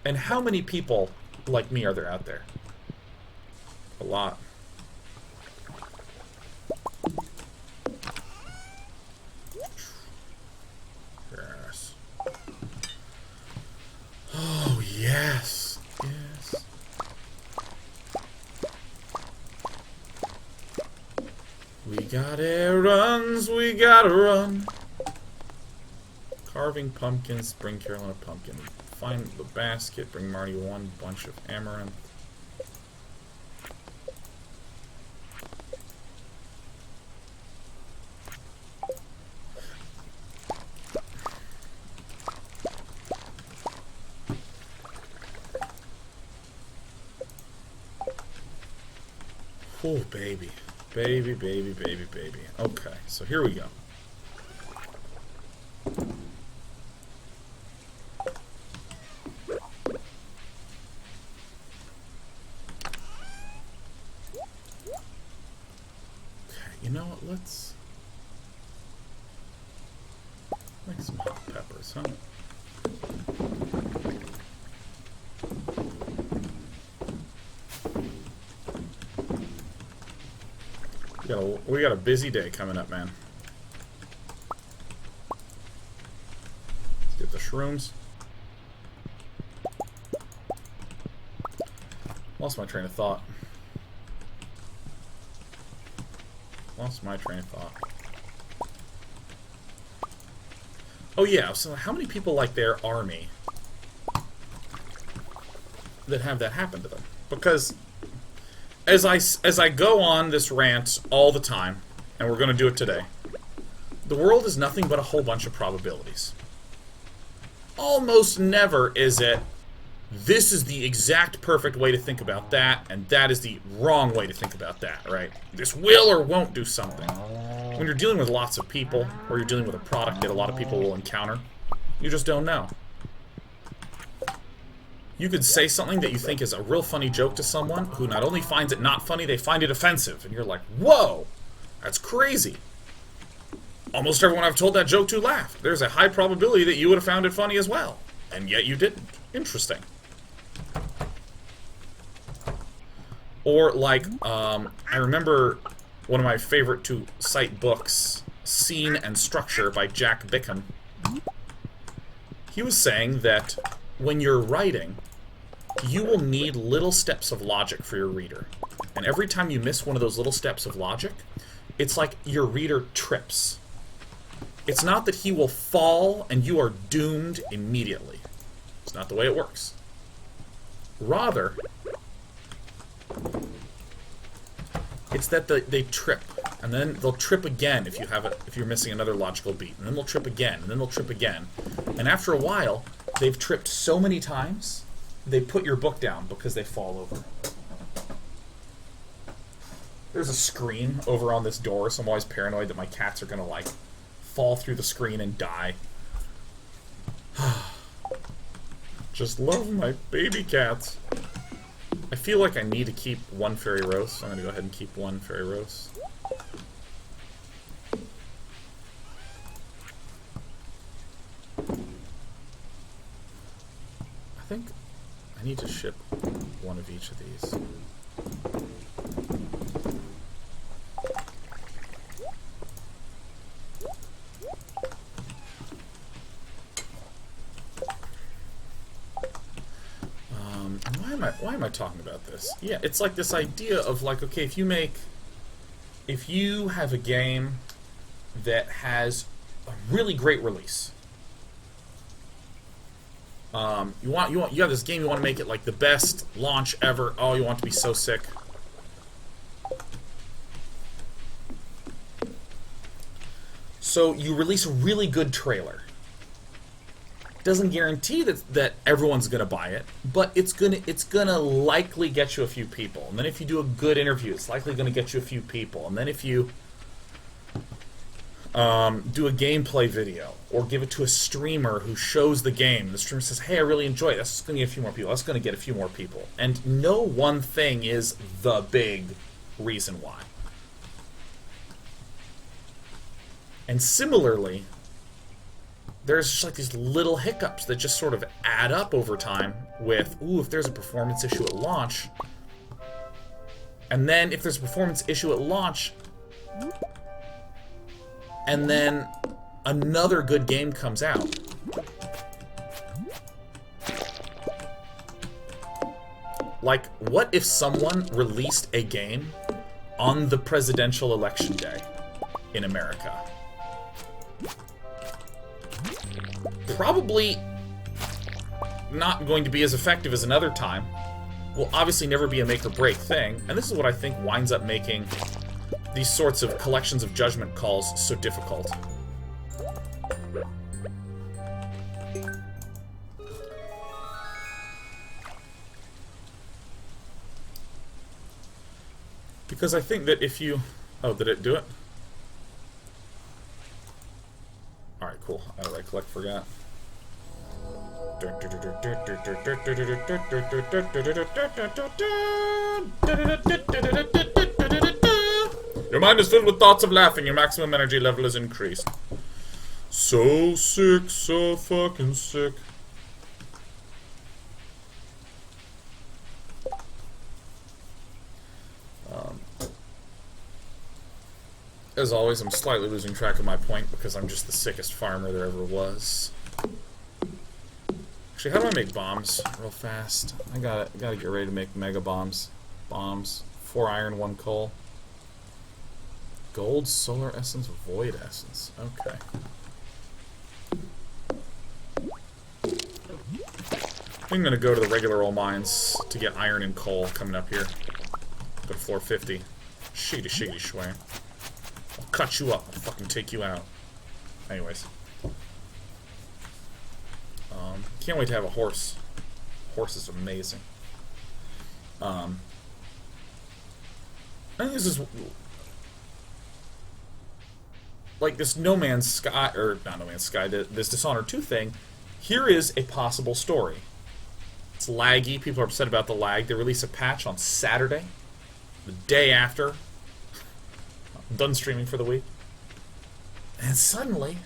And how many people like me are there out there? A lot. Yes. Oh, yes. Yes. We gotta run. Carving pumpkins, bring Carolyn a pumpkin. Find the basket, bring Marty one bunch of amaranth. Oh, baby. Baby. Okay, so here we go. You know what, let's make some hot peppers, huh? We got a busy day coming up, man. Let's get the shrooms. Lost my train of thought. Oh yeah, so how many people like their army that have that happen to them? Because as I go on this rant all the time, and we're going to do it today, the world is nothing but a whole bunch of probabilities. Almost never is it, this is the exact perfect way to think about that, and that is the wrong way to think about that, right? This will or won't do something. When you're dealing with lots of people, or you're dealing with a product that a lot of people will encounter, you just don't know. You could say something that you think is a real funny joke to someone who not only finds it not funny, they find it offensive. And you're like, whoa, that's crazy. Almost everyone I've told that joke to laughed. There's a high probability that you would have found it funny as well. And yet you didn't. Interesting. Or like, I remember one of my favorite to cite books, Scene and Structure by Jack Bickham. He was saying that when you're writing, you will need little steps of logic for your reader. And every time you miss one of those little steps of logic, it's like your reader trips. It's not that he will fall and you are doomed immediately. It's not the way it works. Rather, it's that they trip, and then they'll trip again if you're missing another logical beat, and then they'll trip again, and then they'll trip again. And after a while, they've tripped so many times, they put your book down because they fall over. There's a screen over on this door, so I'm always paranoid that my cats are gonna, like, fall through the screen and die. Just love my baby cats. I feel like I need to keep one fairy roast, so I'm gonna go ahead and keep one fairy roast. I think I need to ship one of each of these. Why am I talking about this? Yeah, it's like this idea of like, okay, if you have a game that has a really great release, You have this game. You want to make it like the best launch ever. Oh, you want it to be so sick. So you release a really good trailer. Doesn't guarantee that everyone's gonna buy it, but it's gonna likely get you a few people. And then if you do a good interview, it's likely gonna get you a few people. And then if you do a gameplay video or give it to a streamer who shows the game, the streamer says, "Hey, I really enjoy it." That's gonna get a few more people. That's gonna get a few more people. And no one thing is the big reason why. And similarly, there's just like these little hiccups that just sort of add up over time with, ooh, if there's a performance issue at launch, and then if there's a performance issue at launch, and then another good game comes out. Like, what if someone released a game on the presidential election day in America? Probably not going to be as effective as another time. Will obviously never be a make or break thing, and this is what I think winds up making these sorts of collections of judgment calls so difficult. Because I think that if you... Oh, did it do it? Alright, cool. I right-click, forgot. Your mind is filled with thoughts of laughing. Your maximum energy level is increased. So sick, so fucking sick. As always, I'm slightly losing track of my point because I'm just the sickest farmer there ever was. Actually, how do I make bombs real fast? I gotta get ready to make mega bombs. Bombs. 4 iron, 1 coal. Gold, solar essence, void essence. Okay. I'm gonna go to the regular old mines to get iron and coal coming up here. Go to floor 50. Shiggity shiggity shway. I'll cut you up. I'll fucking take you out. Anyways. Can't wait to have a horse. Horse is amazing. I think this is... like this No Man's Sky, or not No Man's Sky, this Dishonored 2 thing, here is a possible story. It's laggy. People are upset about the lag. They release a patch on Saturday, the day after I'm done streaming for the week. And suddenly,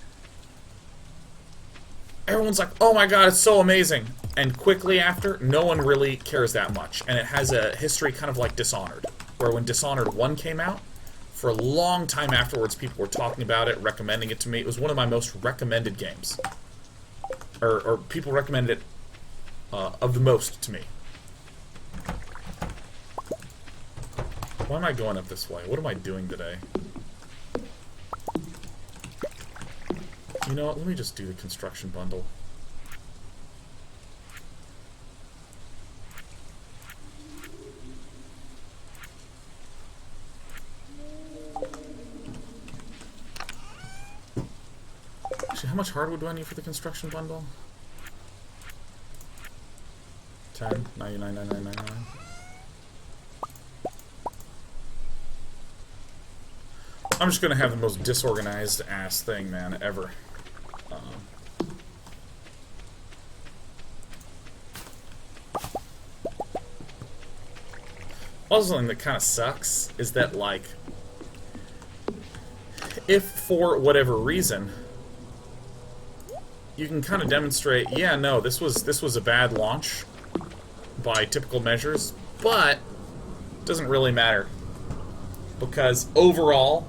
everyone's like, oh my god, it's so amazing. And quickly after, no one really cares that much. And it has a history kind of like Dishonored, where when Dishonored 1 came out, for a long time afterwards, people were talking about it, recommending it to me. It was one of my most recommended games. Or people recommended it of the most to me. Why am I going up this way? What am I doing today? You know what? Let me just do the construction bundle. Actually, how much hardwood do I need for the construction bundle? 10, 99,999. I'm just gonna have the most disorganized ass thing, man, ever. Also, something that kind of sucks is that, like, if for whatever reason you can kind of demonstrate, yeah, no, this was a bad launch by typical measures, but it doesn't really matter because overall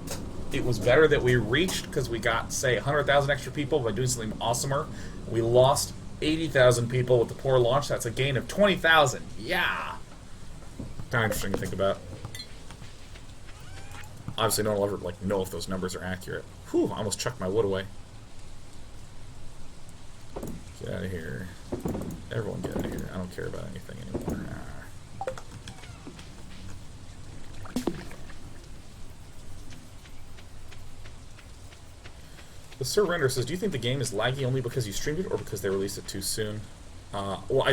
it was better that we reached because we got, say, 100,000 extra people by doing something awesomer. We lost 80,000 people with the poor launch. That's a gain of 20,000. Yeah. Kind of interesting to think about. Obviously, no one will ever like know if those numbers are accurate. Whew! I almost chucked my wood away. Get out of here. Everyone get out of here. I don't care about anything anymore. The Surrender says, do you think the game is laggy only because you streamed it or because they released it too soon? Well,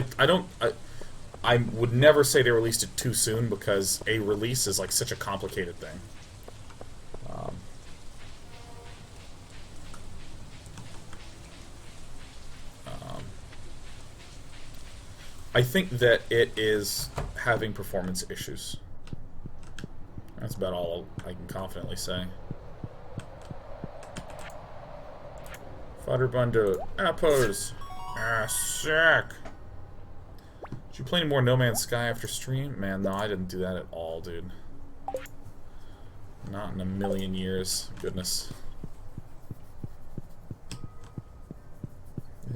I would never say they released it too soon because a release is like such a complicated thing. I think that it is having performance issues. That's about all I can confidently say. Futterbundu. Apples. Ah, sick. Did you play any more No Man's Sky after stream? Man, no, I didn't do that at all, dude. Not in a million years. Goodness.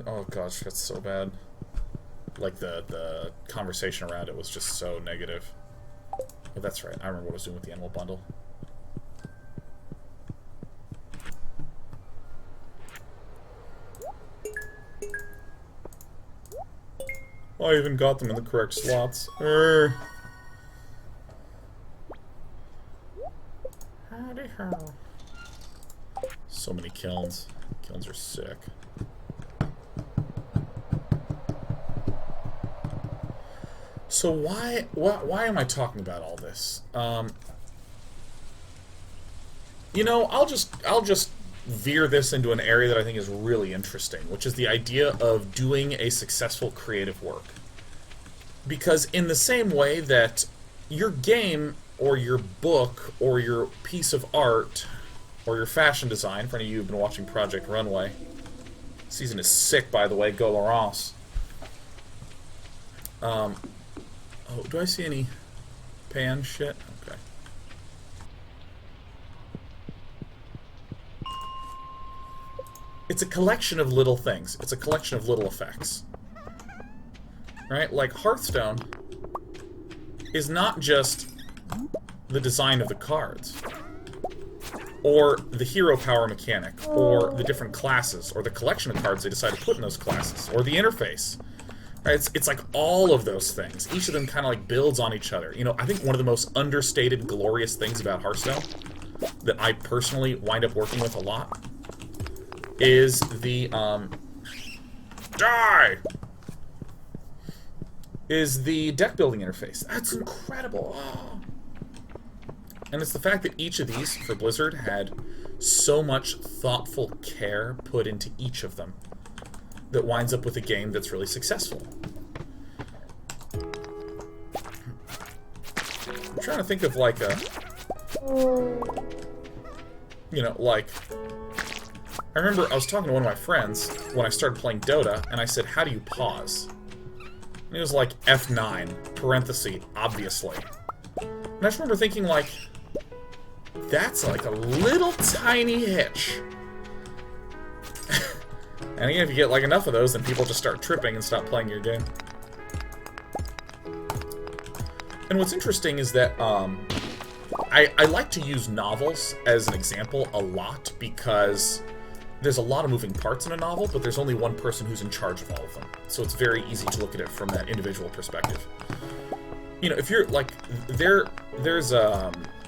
Oh gosh, that's so bad. Like, the conversation around it was just so negative. Oh, that's right. I remember what I was doing with the Animal Bundle. I even got them in the correct slots. Howdy ho. So many kilns. Kilns are sick. So why am I talking about all this? You know, I'll just veer this into an area that I think is really interesting, which is the idea of doing a successful creative work. Because in the same way that your game, or your book, or your piece of art, or your fashion design, for any of you who've been watching Project Runway, season is sick, by the way, go Laurence. Oh, do I see any pan shit? Okay. It's a collection of little things. It's a collection of little effects. Right? Like, Hearthstone is not just the design of the cards, or the hero power mechanic, or the different classes, or the collection of cards they decide to put in those classes, or the interface. Right? It's like all of those things. Each of them kind of like builds on each other. You know, I think one of the most understated, glorious things about Hearthstone that I personally wind up working with a lot is the, is the deck building interface. That's incredible. Oh. And it's the fact that each of these, for Blizzard, had so much thoughtful care put into each of them that winds up with a game that's really successful. I'm trying to think of like a... You know, like... I remember I was talking to one of my friends when I started playing Dota, and I said, how do you pause? And he was like, F9, parenthesis, obviously. And I just remember thinking, like, that's like a little tiny hitch. And again, if you get like enough of those, then people just start tripping and stop playing your game. And what's interesting is that I like to use novels as an example a lot because there's a lot of moving parts in a novel, but there's only one person who's in charge of all of them. So it's very easy to look at it from that individual perspective. You know, if you're like, there's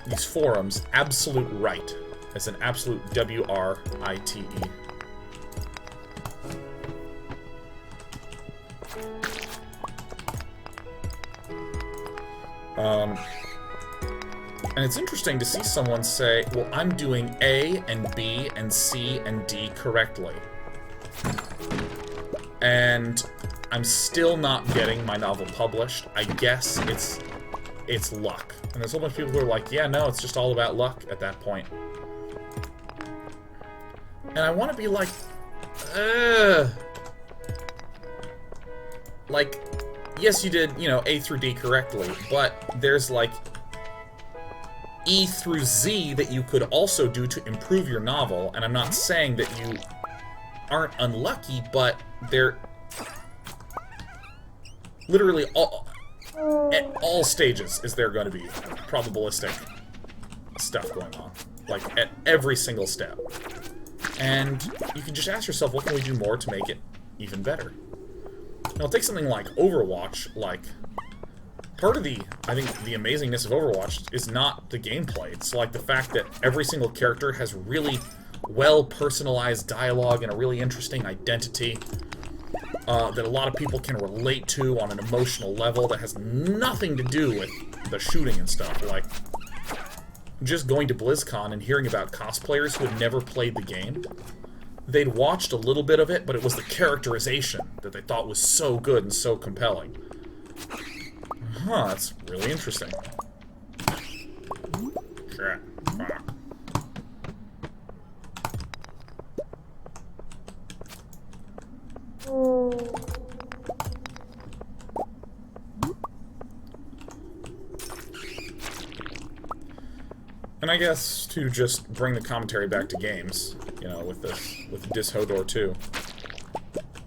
these forums, Absolute Right, as an absolute W-R-I-T-E. And it's interesting to see someone say, well, I'm doing A and B and C and D correctly. And I'm still not getting my novel published. I guess it's luck. And there's a whole bunch of people who are like, yeah, no, it's just all about luck at that point. And I want to be like, like, yes, you did, you know, A through D correctly, but there's like E through Z that you could also do to improve your novel, and I'm not saying that you aren't unlucky, but they're literally at all stages is there going to be probabilistic stuff going on, like at every single step. And you can just ask yourself, what can we do more to make it even better? Now, take something like Overwatch, like, part of the, I think, the amazingness of Overwatch is not the gameplay. It's like the fact that every single character has really well-personalized dialogue and a really interesting identity that a lot of people can relate to on an emotional level that has nothing to do with the shooting and stuff. Like, just going to BlizzCon and hearing about cosplayers who had never played the game. They'd watched a little bit of it, but it was the characterization that they thought was so good and so compelling. Huh, that's really interesting. Shit. Fuck. And I guess to just bring the commentary back to games, you know, with Dishodor 2,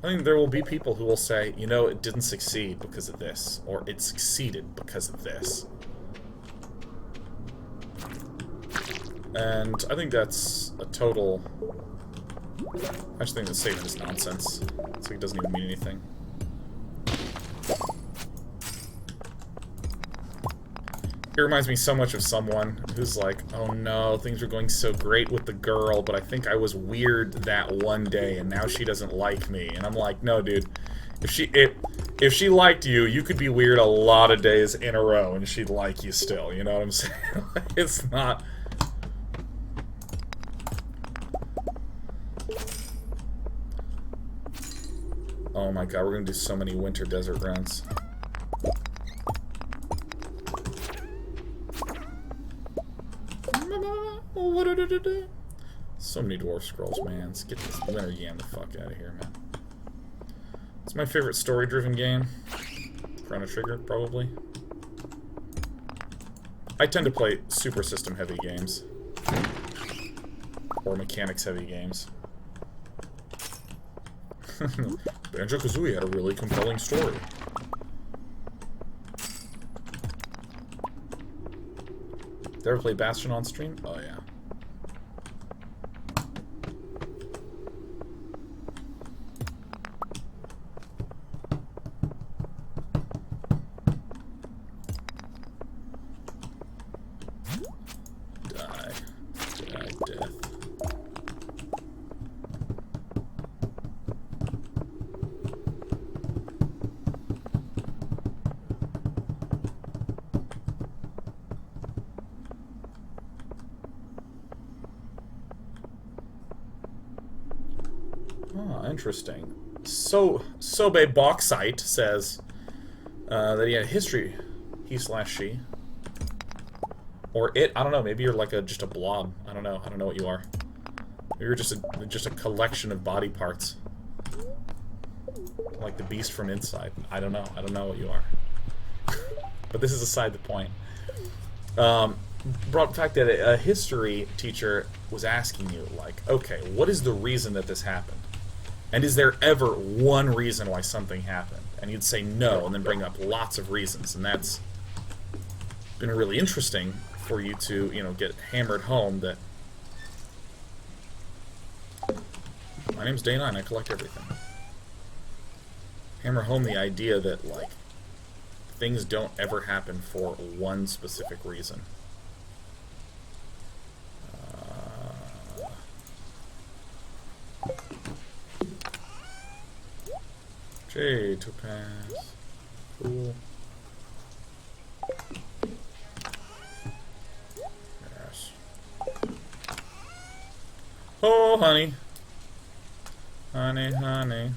I think there will be people who will say, you know, it didn't succeed because of this, or it succeeded because of this. And I think that's a total... I just think the statement is nonsense. It's like it doesn't even mean anything. It reminds me so much of someone who's like, oh no, things are going so great with the girl, but I think I was weird that one day, and now she doesn't like me. And I'm like, no, dude. If she liked you, you could be weird a lot of days in a row, and she'd like you still. You know what I'm saying? It's not... Oh my god, we're gonna do so many winter desert runs. So many dwarf scrolls, man. Let's get this winter yam the fuck out of here, man. It's my favorite story-driven game. Chrono Trigger, probably. I tend to play super system-heavy games. Or mechanics-heavy games. Banjo-Kazooie had a really compelling story. Did you ever play Bastion on stream? Oh, yeah. Die. Die, death. Oh, interesting. Sobe Bauxite says that he had a history, he/she. Or it, I don't know, maybe you're like just a blob. I don't know what you are. Maybe you're just a collection of body parts. Like the beast from Inside. I don't know what you are. But this is aside the point. Brought the fact that a history teacher was asking you, like, okay, what is the reason that this happened? And is there ever one reason why something happened? And you'd say no, and then bring up lots of reasons. And that's been really interesting for you to, you know, get hammered home that my name's Day9, I collect everything. Hammer home the idea that, like, things don't ever happen for one specific reason. Jade, Topaz. Cool. Yes. Oh, honey. Honey, honey.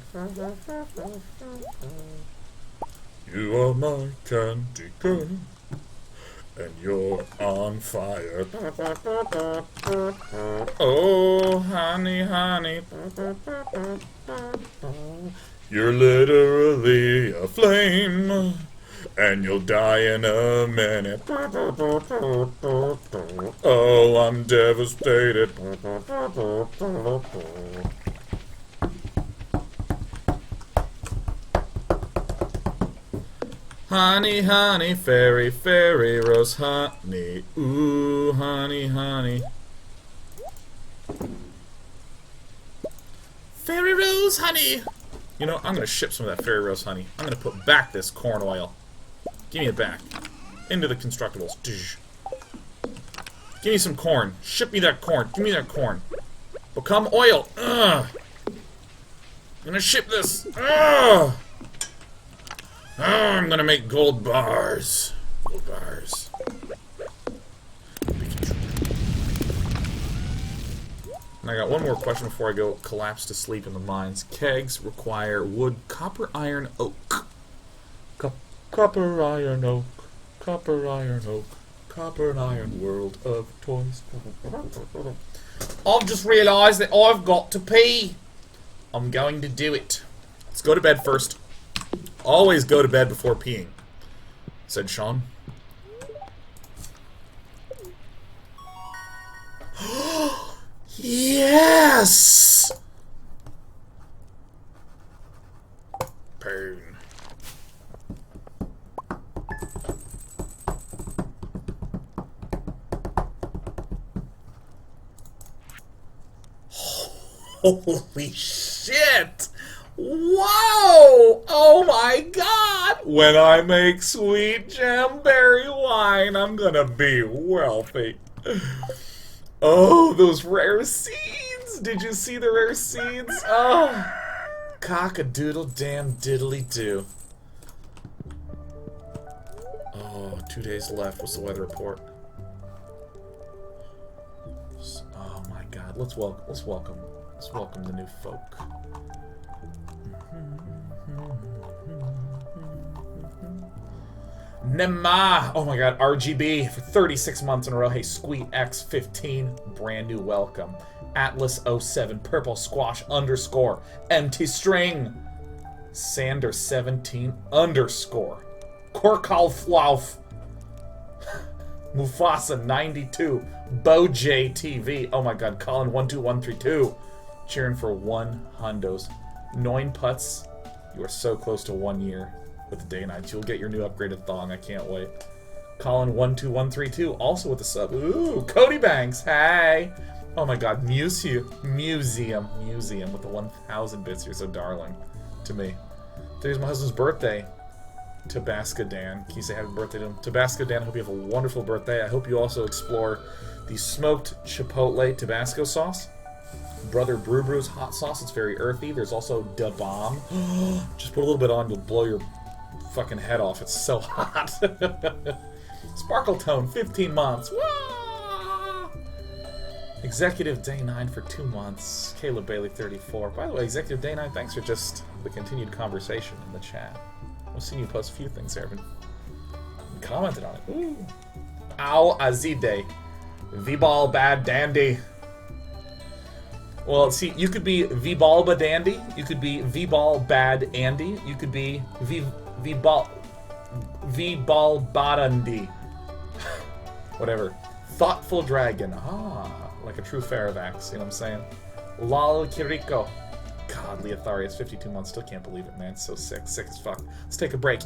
You are my candy girl, and you're on fire. Oh, honey, honey. You're literally a flame, and you'll die in a minute. Oh, I'm devastated. Honey, honey, fairy, fairy, rose, honey. Ooh, honey, honey. Fairy rose, honey. You know, I'm going to ship some of that fairy rose honey. I'm going to put back this corn oil. Give me it back. Into the constructibles. Give me some corn. Ship me that corn. Give me that corn. Become oil. Ugh. I'm gonna ship this. Ugh. I'm gonna make gold bars. Gold bars. And I got one more question before I go collapse to sleep in the mines. Kegs require wood, copper, iron, oak. Copper, iron, oak. Copper, iron, oak. Copper and iron world of toys. I've just realised that I've got to pee. I'm going to do it. Let's go to bed first. Always go to bed before peeing, said Sean. Yes! Pain. Holy shit! Whoa! Oh my god! When I make sweet jamberry wine, I'm gonna be wealthy. Oh, those rare seeds! Did you see the rare seeds? Oh! Cock-a-doodle damn diddly-do. Oh, 2 days left. What's the weather report? Oh my god. Let's welcome the new folk. Nema! Oh my god, RGB for 36 months in a row. Hey, Squeet X15, brand new welcome. Atlas 07, Purple Squash _ MT String. Sander 17 _ Korkal Flauf. Mufasa 92. Bo J TV. Oh my god, Colin 12132. Cheering for 1 hundos. 9 putts. You are so close to 1 year with the day nights. You'll get your new upgraded thong. I can't wait. Colin 12132 also with the sub. Ooh, Cody Banks. Hey. Oh my god, museum with the 1,000 bits. You're so darling to me. Today's my husband's birthday. Tabasco Dan. Can you say happy birthday to him? Tabasco Dan, I hope you have a wonderful birthday. I hope you also explore the smoked chipotle Tabasco sauce. Brother Brew Brew's hot sauce. It's very earthy. There's also Da Bomb. Just put a little bit on, you'll blow your fucking head off. It's so hot. Sparkle Tone, 15 months. Wah! Executive Day 9 for 2 months. Caleb Bailey, 34. By the way, Executive Day 9, thanks for just the continued conversation in the chat. I've seen you post a few things there, but commented on it. Ooh. Ow Azide. V-Ball Bad Dandy. Well, see, you could be V-Balba Dandy. You could be V-Ball Bad Andy. You could be V-Ball Badandi. Whatever. Thoughtful Dragon. Ah, like a true Faravax. You know what I'm saying? Lal Kiriko. God, Leotharius, 52 months. Still can't believe it, man. It's so sick. Sick as fuck. Let's take a break.